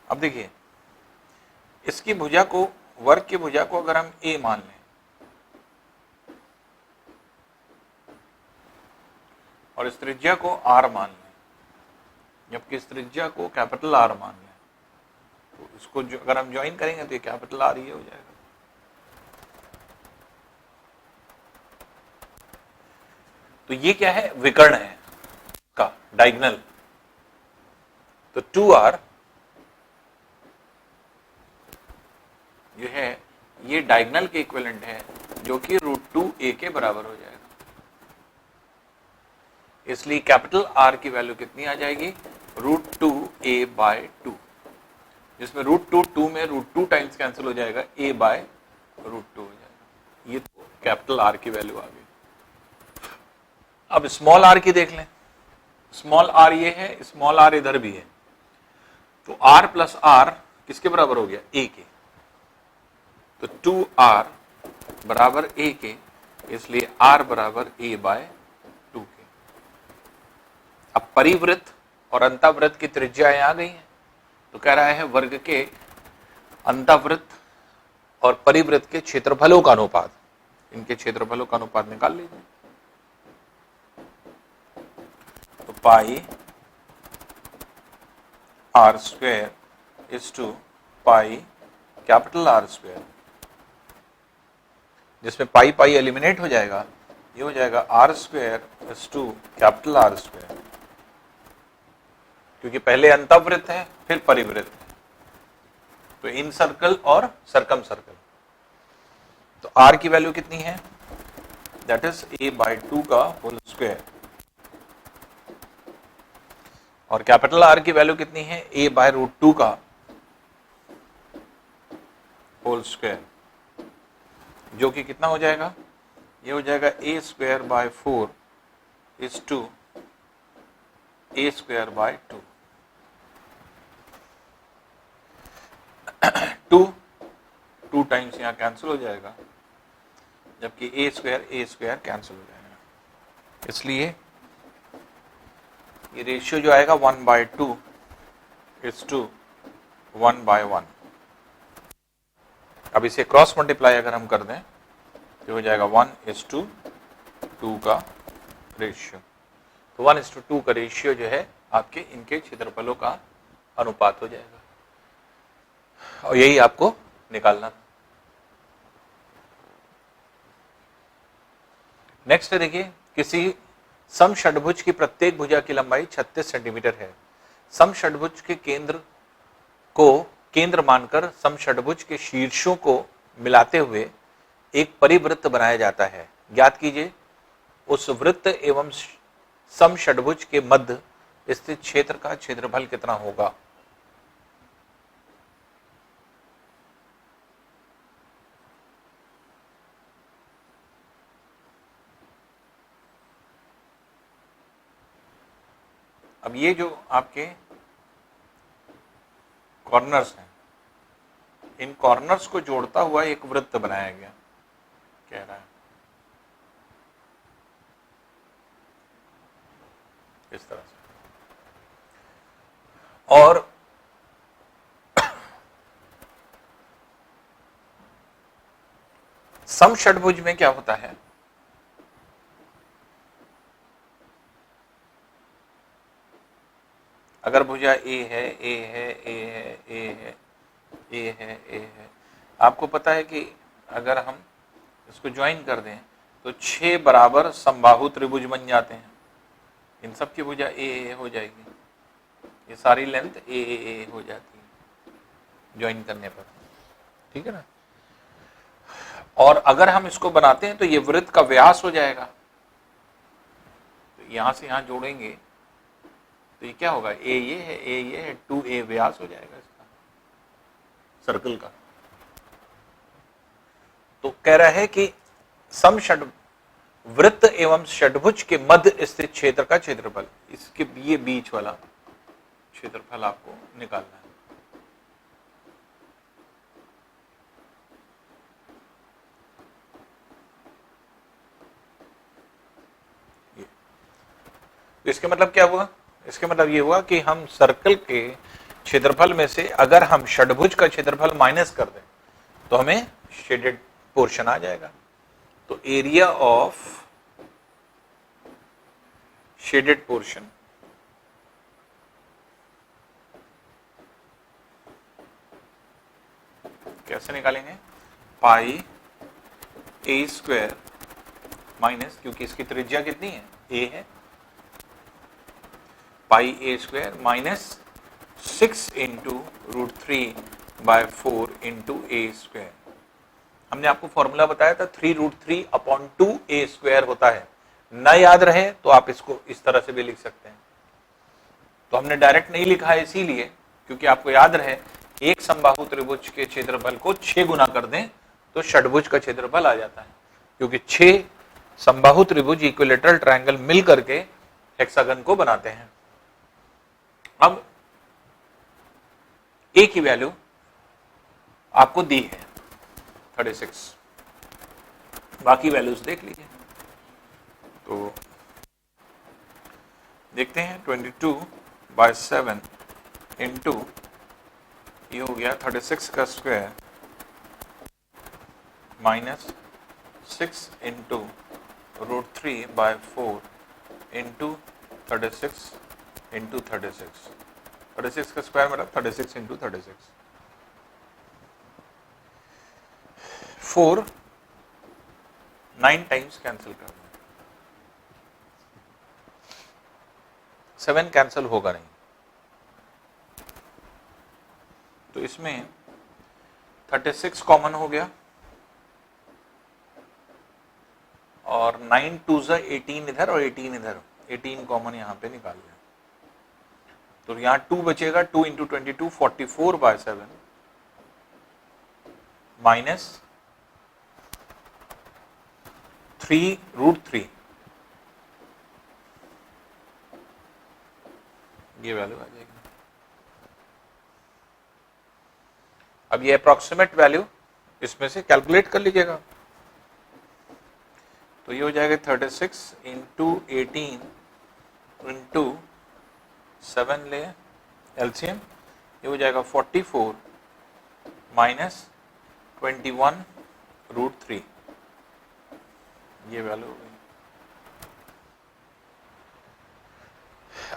अब देखिए, इसकी भुजा को, वर्ग की भुजा को अगर हम a मान लें और इस त्रिज्या को r मान लें, जबकि इस त्रिज्या को कैपिटल R मान लें, तो इसको जो अगर हम ज्वाइन करेंगे तो ये कैपिटल R ये हो जाएगा। तो ये क्या है, विकर्ण है का डायगोनल। तो 2r जो है ये डायगोनल के इक्विवेलेंट है, जो कि √2a के बराबर हो जाएगा। इसलिए कैपिटल R की वैल्यू कितनी आ जाएगी, √2a/2, जिसमें √2 में √2 टाइम्स कैंसिल हो जाएगा, a/√2 हो जाएगा। ये तो कैपिटल R की वैल्यू आ गई। अब स्मॉल r की देख लें, स्मॉल r ये है, स्मॉल r इधर भी है, तो r प्लस r किसके बराबर हो गया, a के। तो 2r बराबर a के, इसलिए r बराबर a/2 के। अब परिवृत्त और अंतःवृत्त की त्रिज्याएं आ गई हैं, तो कह रहा है वर्ग के अंतःवृत्त और परिवृत्त के क्षेत्रफलों का अनुपात, इनके क्षेत्रफलों का अनुपात निकाल लीजिए। तो pi r square is to pi capital R square, जिसमें पाई पाई एलिमिनेट हो जाएगा, ये हो जाएगा r square is to capital R square, क्योंकि पहले अंतःवृत्त है फिर परिवृत्त है, तो इन सर्कल और सरकम सर्कल। तो r की वैल्यू कितनी है, दैट इज a/2 का होल स्क्वायर, और कैपिटल R की वैल्यू कितनी है, a/√2 का होल स्क्वायर, जो कि कितना हो जाएगा, ये हो जाएगा a²/4 is to a²/2। 2 times यहाँ कैंसिल हो जाएगा, जबकि a² कैंसिल हो जाएगा, इसलिए ये रेशियो जो आएगा 1/2 इज टू 1/1। अब इसे क्रॉस मल्टीप्लाई अगर हम कर दें तो हो जाएगा 1:2 का रेशियो। तो 1:2 का रेशियो जो है आपके इनके क्षेत्रफलों का अनुपात हो जाएगा, और यही आपको निकालना था। नेक्स्ट देखिए, किसी समषट्भुज की प्रत्येक भुजा की लंबाई 36 सेंटीमीटर है। समषट्भुज के केंद्र को केंद्र मानकर समषट्भुज के शीर्षों को मिलाते हुए एक परिवृत्त बनाया जाता है। ज्ञात कीजिए उस वृत्त एवं समषट्भुज के मध्य स्थित क्षेत्र का क्षेत्रफल कितना होगा। अब ये जो आपके कॉर्नर्स हैं, इन कॉर्नर्स को जोड़ता हुआ एक वृत्त बनाया गया, कह रहा है इस तरह से। और समषट्भुज में क्या होता है, अगर भुजा ए है, ए है, ए है, ए है, ए है, ए है, आपको पता है कि अगर हम इसको ज्वाइन कर दें तो 6 बराबर समबाहु त्रिभुज बन जाते हैं। इन सब की भुजा ए ए हो जाएगी, ये सारी लेंथ ए ए ए हो जाती है ज्वाइन करने पर, ठीक है ना। और अगर हम इसको बनाते हैं तो ये वृत्त का व्यास हो जाएगा, तो यहां से यहां जोड़ेंगे तो ये क्या होगा, ए ये है, ए ये है, 2a व्यास हो जाएगा इसका सर्कल का। तो कह रहा है कि सम वृत्त एवं षड्भुज के मध्य स्थित क्षेत्र का क्षेत्रफल, इसके ये बीच वाला क्षेत्रफल आपको निकालना है। इसके मतलब क्या हुआ? इसके मतलब ये हुआ कि हम सर्कल के क्षेत्रफल में से अगर हम षड्भुज का क्षेत्रफल माइनस कर दें तो हमें शेडेड पोर्शन आ जाएगा। तो एरिया ऑफ शेडेड पोर्शन कैसे निकालेंगे? पाई ए स्क्वायर माइनस, क्योंकि इसकी त्रिज्या कितनी है? ए है, पाई ए स्क्वायर माइनस 6 इंटू √3/4 इंटू ए स्क्वायर। हमने आपको फॉर्मूला बताया था 3√3/2 ए स्क्वायर होता है। न याद रहे तो आप इसको इस तरह से भी लिख सकते हैं। तो हमने डायरेक्ट नहीं लिखा है इसीलिए क्योंकि आपको याद रहे एक समबाहु त्रिभुज के क्षेत्रफल को 6 गुना कर दें तो षड्भुज का क्षेत्रफल आ जाता है, क्योंकि 6 समबाहु त्रिभुज इक्विलेटरल ट्रायंगल मिल करके हेक्सागन को बनाते हैं। अब ए की वैल्यू आपको दी है 36, बाकी वैल्यूज देख लीजिए। तो देखते हैं 22/7 इंटू ये हो गया 36 का square minus 6 into √3/4 into 36 into 36 का स्क्वायर मतलब 36 इंटू 36। 4 9 टाइम्स कैंसिल कर दें, 7 कैंसिल होगा नहीं, तो इसमें 36 कॉमन हो गया और 9 2 18 इधर और 18 इधर, 18 कॉमन यहां पे निकाल लिया। तो यहां 2 बचेगा, 2 इंटू 22 44/7 माइनस 3√3, ये वैल्यू आ जाएगी। अब ये अप्रॉक्सीमेट वैल्यू इसमें से कैलकुलेट कर लीजिएगा। तो ये हो जाएगा 36 इंटू 18 इंटू 7 ले एलसीएम, ये हो जाएगा 44 माइनस 21√3, ये वैल्यू हो गई।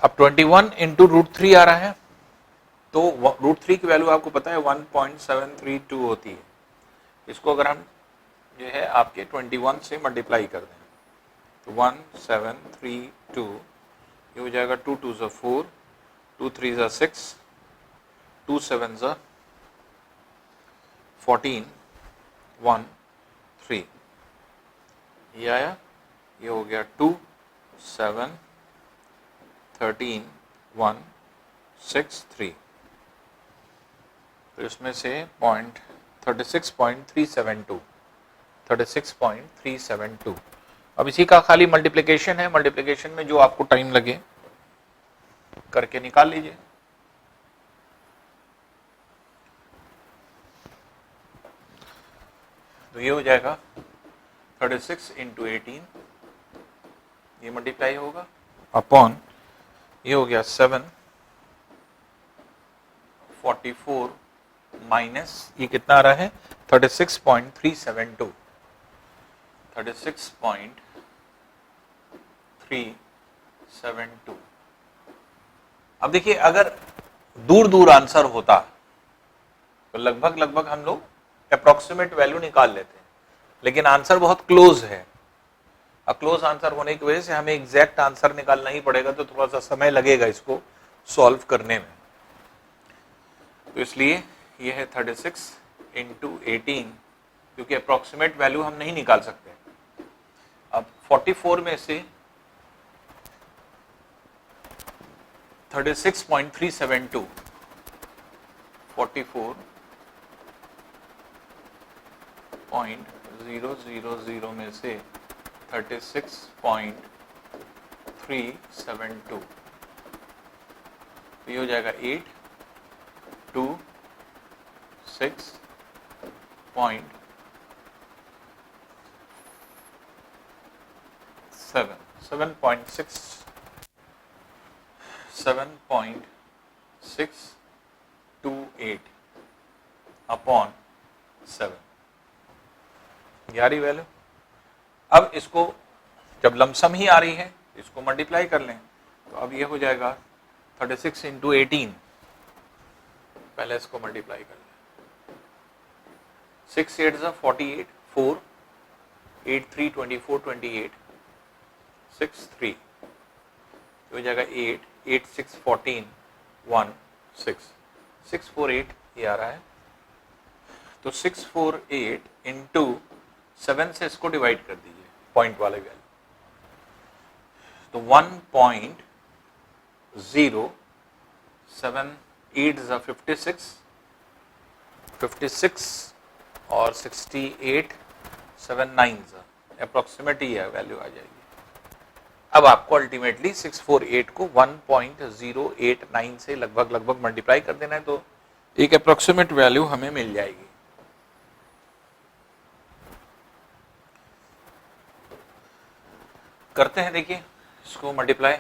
अब 21 इंटू √3 आ रहा है, तो √3 की वैल्यू आपको पता है 1.732 होती है। इसको अगर हम जो है आपके 21 से मल्टीप्लाई कर दें तो 1732, ये हो जाएगा 2 2 4, 2 3 6, 2 7 14, 1 3, ये आया, ये हो गया 2 7 13 1 6 3। तो इसमें से 36.372 अब इसी का खाली मल्टीप्लिकेशन है, मल्टीप्लिकेशन में जो आपको टाइम लगे करके निकाल लीजिए। तो ये हो जाएगा 36 इंटू 18, ये मल्टीप्लाई होगा अपॉन ये हो गया 744 माइनस ये कितना आ रहा है 36.372, 36.372। अब देखिए अगर दूर दूर आंसर होता तो लगभग हम लोग अप्रोक्सीमेट वैल्यू निकाल लेते हैं, लेकिन आंसर बहुत क्लोज है। क्लोज आंसर होने की वजह से हमें एग्जैक्ट आंसर निकालना ही पड़ेगा, तो थोड़ा सा समय लगेगा इसको सॉल्व करने में। तो इसलिए ये है 36 इंटू 18, क्योंकि अप्रोक्सीमेट वैल्यू हम नहीं निकाल सकते। अब 44 में से 36.372 44 0.000 में से 36.372, ये हो जाएगा 7.628 अपॉन 7, यारी वैल्यू। अब इसको जब लमसम ही आ रही है इसको मल्टीप्लाई कर लें, तो अब ये हो जाएगा 36 इंटू 18, पहले इसको मल्टीप्लाई कर लें। 6 8 ज़ा 48, 4 8 3 24 28 6 3, हो जाएगा 8 8 6 14 1 6 648 ये आ रहा है। तो 648 इंटू 7 से इसको डिवाइड कर दीजिए पॉइंट वाले वैल्यू, तो 1.07 8 ज़ा 56 56 और 68 7 9 ज़ा अप्रोक्सीमेट ही है वैल्यू आ जाएगी। अब आपको अल्टीमेटली 648 को 1.089 से लगभग मल्टीप्लाई कर देना है, तो एक अप्रोक्सीमेट वैल्यू हमें मिल जाएगी। करते हैं, देखिए इसको मल्टीप्लाई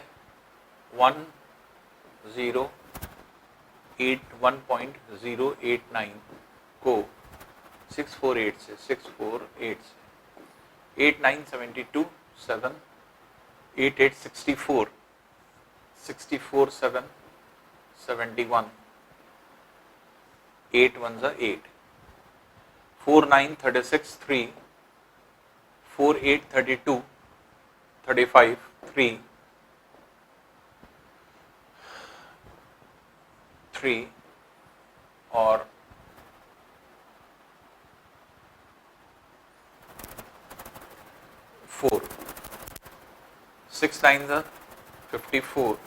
1.089 को 648 से 8 9 72 7 8 8 64 64 7 71 8 1 ज़ा 8 4 9 36 3 4 8 32 35 3 3 और 4 6 9 ज़ा 54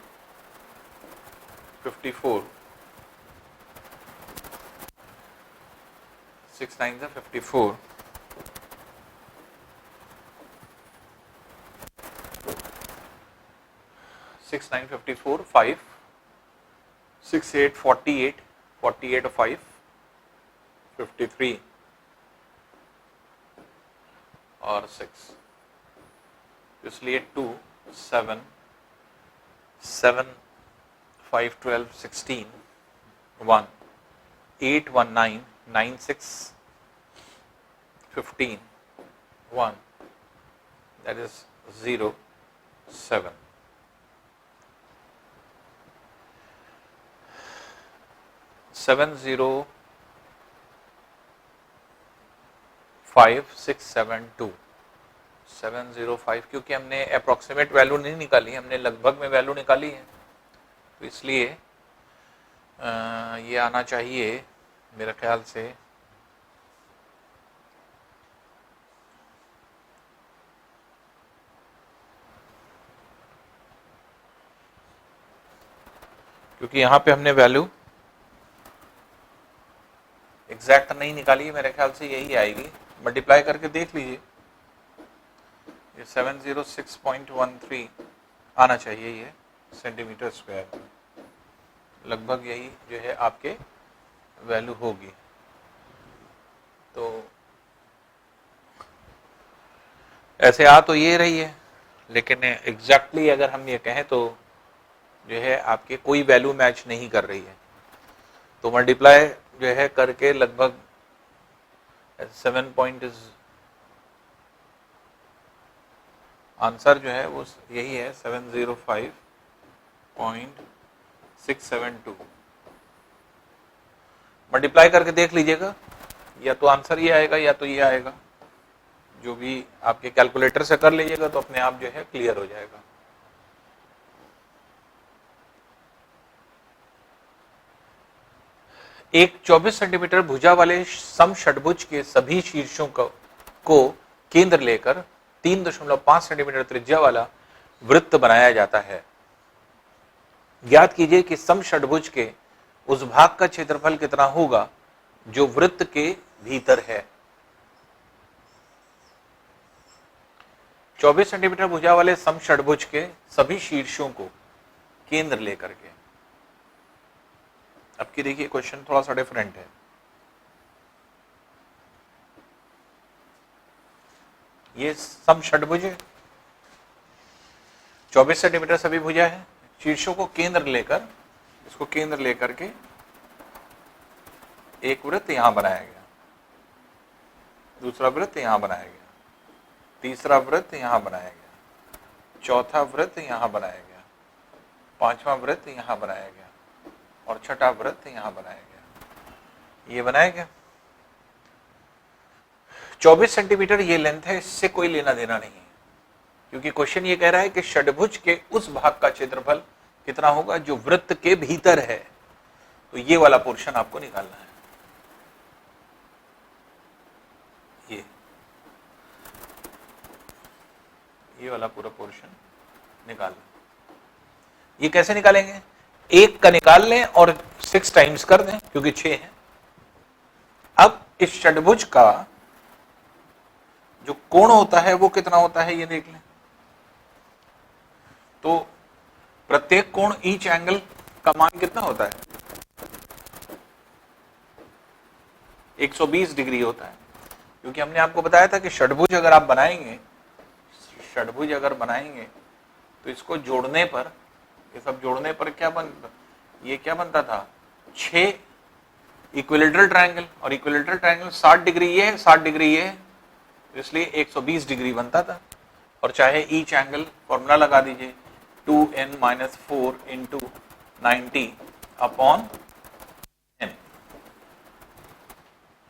54 6 9 ज़ा 54 6 9 54 5 6 8 48 48 5 53 और 6, इसलिए 2 7 7 5 12 16 1 8 1 9 9 6 15 1, that is 0 7। 705 705, क्योंकि हमने अप्रोक्सीमेट वैल्यू नहीं निकाली, हमने लगभग में वैल्यू निकाली है, तो इसलिए ये आना चाहिए मेरे ख्याल से क्योंकि यहाँ पे हमने वैल्यू एग्जैक्ट नहीं निकाली, मेरे ख्याल से यही आएगी। मल्टीप्लाई करके देख लीजिए, ये 706.13 आना चाहिए ये सेंटीमीटर स्क्वायर, लगभग यही जो है आपके वैल्यू होगी। तो ऐसे आ तो ये रही है, लेकिन एग्जैक्टली अगर हम ये कहें तो जो है आपके कोई वैल्यू मैच नहीं कर रही है। तो मल्टीप्लाई जो है करके लगभग 7 आंसर जो है वो यही है 705.672। मल्टीप्लाई करके देख लीजिएगा, या तो आंसर ये आएगा या तो ये आएगा, जो भी आपके कैलकुलेटर से कर लीजिएगा तो अपने आप जो है क्लियर हो जाएगा। एक 24 सेंटीमीटर भुजा वाले समषटभुज के सभी शीर्षों को केंद्र लेकर 3.5 सेंटीमीटर त्रिज्या वाला वृत्त बनाया जाता है। ज्ञात कीजिए कि समषटभुज के उस भाग का क्षेत्रफल कितना होगा जो वृत्त के भीतर है। 24 सेंटीमीटर भुजा वाले समषड्भुज के सभी शीर्षों को केंद्र लेकर के, अब की देखिए क्वेश्चन थोड़ा सा डिफरेंट है। ये समषड्भुज है, 24 सेंटीमीटर सभी भुजा है, शीर्षों को केंद्र लेकर, इसको केंद्र लेकर के एक वृत्त यहां बनाया गया, दूसरा वृत्त यहां बनाया गया, तीसरा वृत्त यहां बनाया गया, चौथा वृत्त यहां बनाया गया, पांचवा वृत्त यहां बनाया गया और छठा वृत्त यहां बनाया गया। ये बनाया गया। 24 सेंटीमीटर ये लेंथ है, इससे कोई लेना देना नहीं है, क्योंकि क्वेश्चन ये कह रहा है कि षड्भुज के उस भाग का क्षेत्रफल कितना होगा जो वृत्त के भीतर है। तो ये वाला पोर्शन आपको निकालना है, ये वाला पूरा पोर्शन निकालना। ये कैसे निकालेंगे? एक का निकाल लें और 6 टाइम्स कर दें, क्योंकि 6 है। अब इस षड्भुज का जो कोण होता है वो कितना होता है ये देख लें। तो प्रत्येक कोण, ईच एंगल का मान कितना होता है? 120 डिग्री होता है, क्योंकि हमने आपको बताया था कि षड्भुज अगर आप बनाएंगे, षड्भुज अगर बनाएंगे तो इसको जोड़ने पर, ये सब जोड़ने पर क्या बनता, ये क्या बनता था? 6 इक्विलेटरल ट्रायंगल, और इक्विलेटरल ट्रायंगल 60 डिग्री ये है, 60 डिग्री ये है, इसलिए 120 डिग्री बनता था। और चाहे ईच एंगल फॉर्मूला लगा दीजिए, 2n-4 इंटू 90 अपॉन n,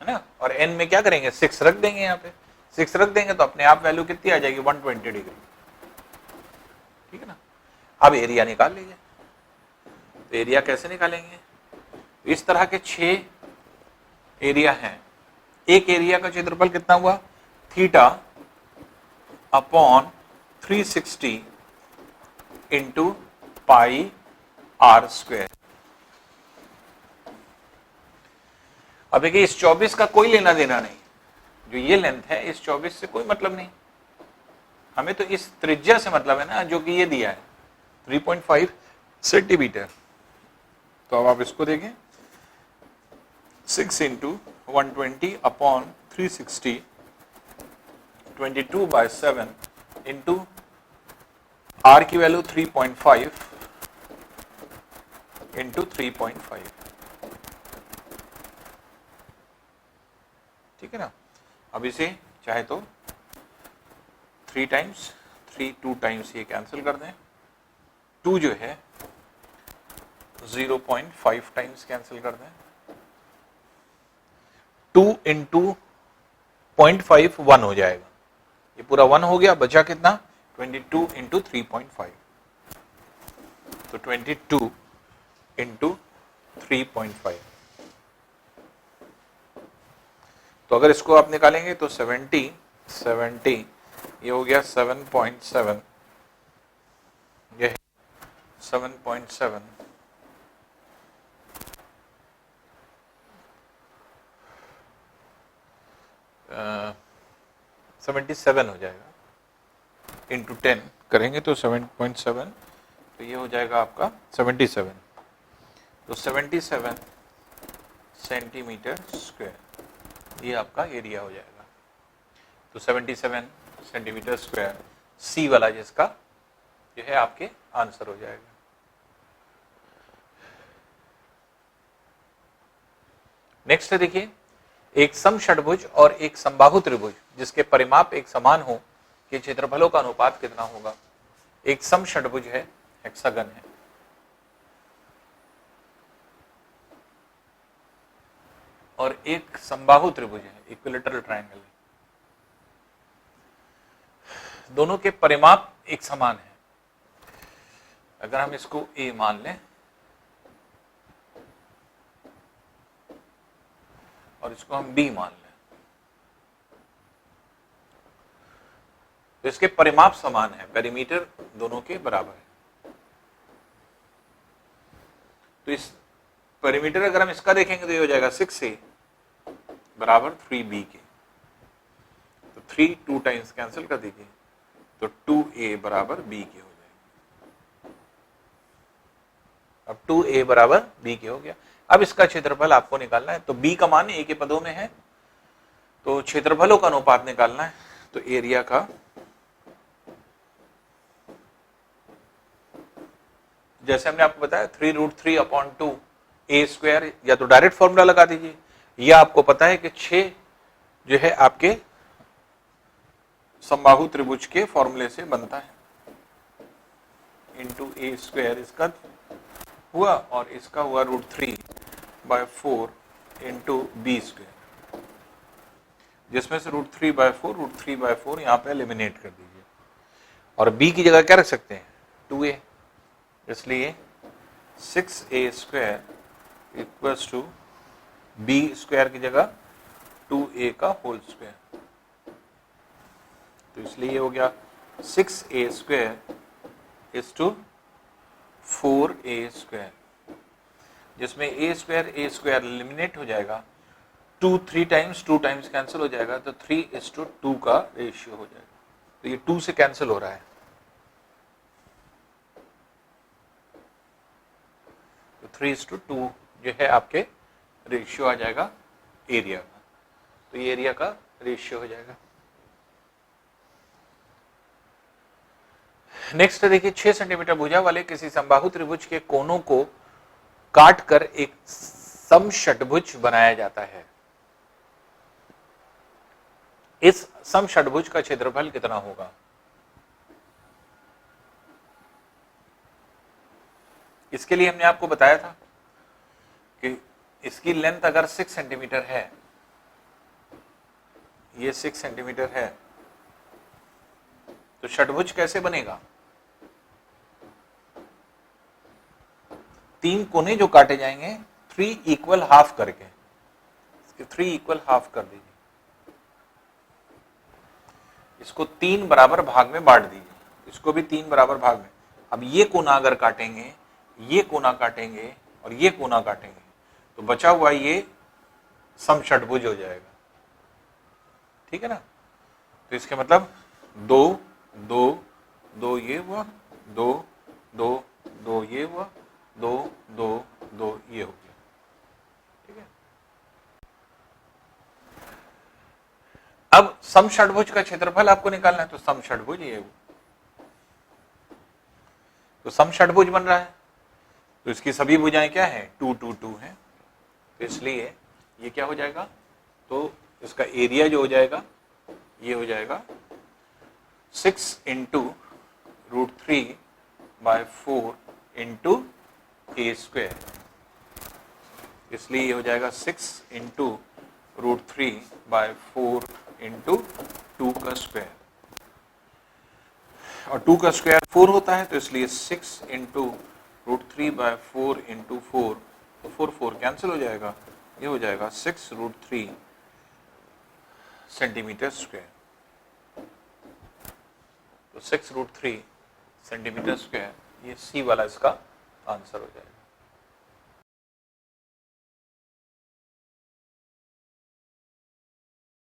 है ना। और n में क्या करेंगे? 6 रख देंगे, यहाँ पे 6 रख देंगे तो अपने आप वैल्यू कितनी आ जाएगी? 120 डिग्री, ठीक है ना। अब एरिया निकाल लीजिए। तो एरिया कैसे निकालेंगे? इस तरह के 6 एरिया हैं। एक एरिया का क्षेत्रफल कितना हुआ? Theta upon 360 into pi are square. अब देखिए, इस 24 का कोई लेना देना नहीं, जो ये लेंथ है इस 24 से कोई मतलब नहीं, हमें तो इस त्रिज्या से मतलब है ना, जो कि ये दिया है 3.5 सेंटीमीटर। तो अब आप इसको देखें, 6 इंटू 120 अपॉन 360, 22/7 इंटू आर की वैल्यू 3.5 इंटू 3.5, ठीक है ना। अब इसे चाहे तो 3 टाइम्स, 2 टाइम्स ये कैंसिल कर दें, 2 जो है 0.5 टाइम्स कैंसिल कर दें, 2 इंटू 0.5 1 हो जाएगा, ये पूरा 1 हो गया, बचा कितना? 22 इंटू 3.5, तो 22 इंटू 3.5। तो अगर इसको आप निकालेंगे तो 70 ये हो गया 7.7, ये 7.7, 77 हो जाएगा, इंटू 10 करेंगे तो 7.7, तो ये हो जाएगा आपका 77, तो 77 सेंटीमीटर स्क्वायर ये आपका एरिया हो जाएगा। तो 77 सेंटीमीटर स्क्वायर सी वाला जिसका ये है आपके आंसर हो जाएगा। नेक्स्ट है, देखिए, एक समषड्भुज और एक समबाहु त्रिभुज जिसके परिमाप एक समान हो के क्षेत्रफलों का अनुपात कितना होगा? एक समषड्भुज है, हेक्सागन है, और एक समबाहु त्रिभुज है, इक्विलेटरल ट्रायंगल है। दोनों के परिमाप एक समान है। अगर हम इसको ए मान लें और इसको हम बी मान लें, तो इसके परिमाप समान है, पेरीमीटर दोनों के बराबर है। तो इस पेरीमीटर अगर हम इसका देखेंगे तो ये हो जाएगा 6a बराबर 3b के, तो 3 2 टाइम्स कैंसिल कर दीजिए, तो 2a बराबर b के हो जाएगा। अब 2a बराबर b के हो गया। अब इसका क्षेत्रफल आपको निकालना है, तो b का मान a के पदों में है, तो क्षेत्रफलों का अनुपात निकालना है। तो एरिया का, जैसे हमने आपको बताया 3√3/2 a², या तो डायरेक्ट फॉर्मूला लगा दीजिए, या आपको पता है कि 6 जो है आपके समबाहु त्रिभुज के फॉर्मूले से बनता है, इंटू a² इसका हुआ और इसका हुआ √3/4 इंटू b², जिसमें से √3/4 यहां पे एलिमिनेट कर दीजिए, और b की जगह क्या रख सकते हैं 2a, इसलिए 6a² इक्वल्स टू b² की जगह 2a का होल स्क्वायर। तो इसलिए ये हो गया 6a² इज टू 4a², जिसमें a² एलिमिनेट हो जाएगा, 3 टाइम्स कैंसिल हो जाएगा, तो 3:2 का रेशियो हो जाएगा। तो ये 2 से कैंसिल हो रहा है, तो 3:2 जो है आपके रेशियो आ जाएगा एरिया का। तो ये एरिया का रेशियो हो जाएगा। नेक्स्ट देखिए, 6 सेंटीमीटर भुजा वाले किसी समबाहु त्रिभुज के कोनों को काट कर एक समषट्भुज बनाया जाता है। इस समषट्भुज का क्षेत्रफल कितना होगा? इसके लिए हमने आपको बताया था कि इसकी लेंथ अगर 6 सेंटीमीटर है, ये 6 सेंटीमीटर है, तो षट्भुज कैसे बनेगा? 3 कोने जो काटे जाएंगे 3 इक्वल हाफ करके, 3 इक्वल हाफ कर दीजिए, इसको 3 बराबर भाग में बांट दीजिए, इसको भी 3 बराबर भाग में। अब ये कोना अगर काटेंगे, ये कोना काटेंगे और ये कोना काटेंगे, तो बचा हुआ ये समषट्भुज हो जाएगा। ठीक है ना? तो इसके मतलब 2 2 2 ये हुआ, 2 2 2 ये हुआ, 2 2 2 ये हो गया। ठीक है? अब समषट्भुज का क्षेत्रफल आपको निकालना है, तो समषट्भुज ये हुआ, तो समषट्भुज बन रहा है, तो इसकी सभी भुजाएं क्या है 2 2 2 है, तो इसलिए ये क्या हो जाएगा, तो इसका एरिया जो हो जाएगा ये हो जाएगा 6 इंटू √3/4 इंटू a², इसलिए ये हो जाएगा 6 इंटू √3/4 इंटू 2 का स्क्वायर, और 2 का स्क्वायर 4 होता है, तो इसलिए 6 इंटू √3/4 इंटू 4, तो 4 कैंसिल हो जाएगा, ये हो जाएगा 6√3 सेंटीमीटर स्क्वायर। तो 6√3 सेंटीमीटर स्क्वायर, ये सी वाला इसका आंसर हो जाएगा।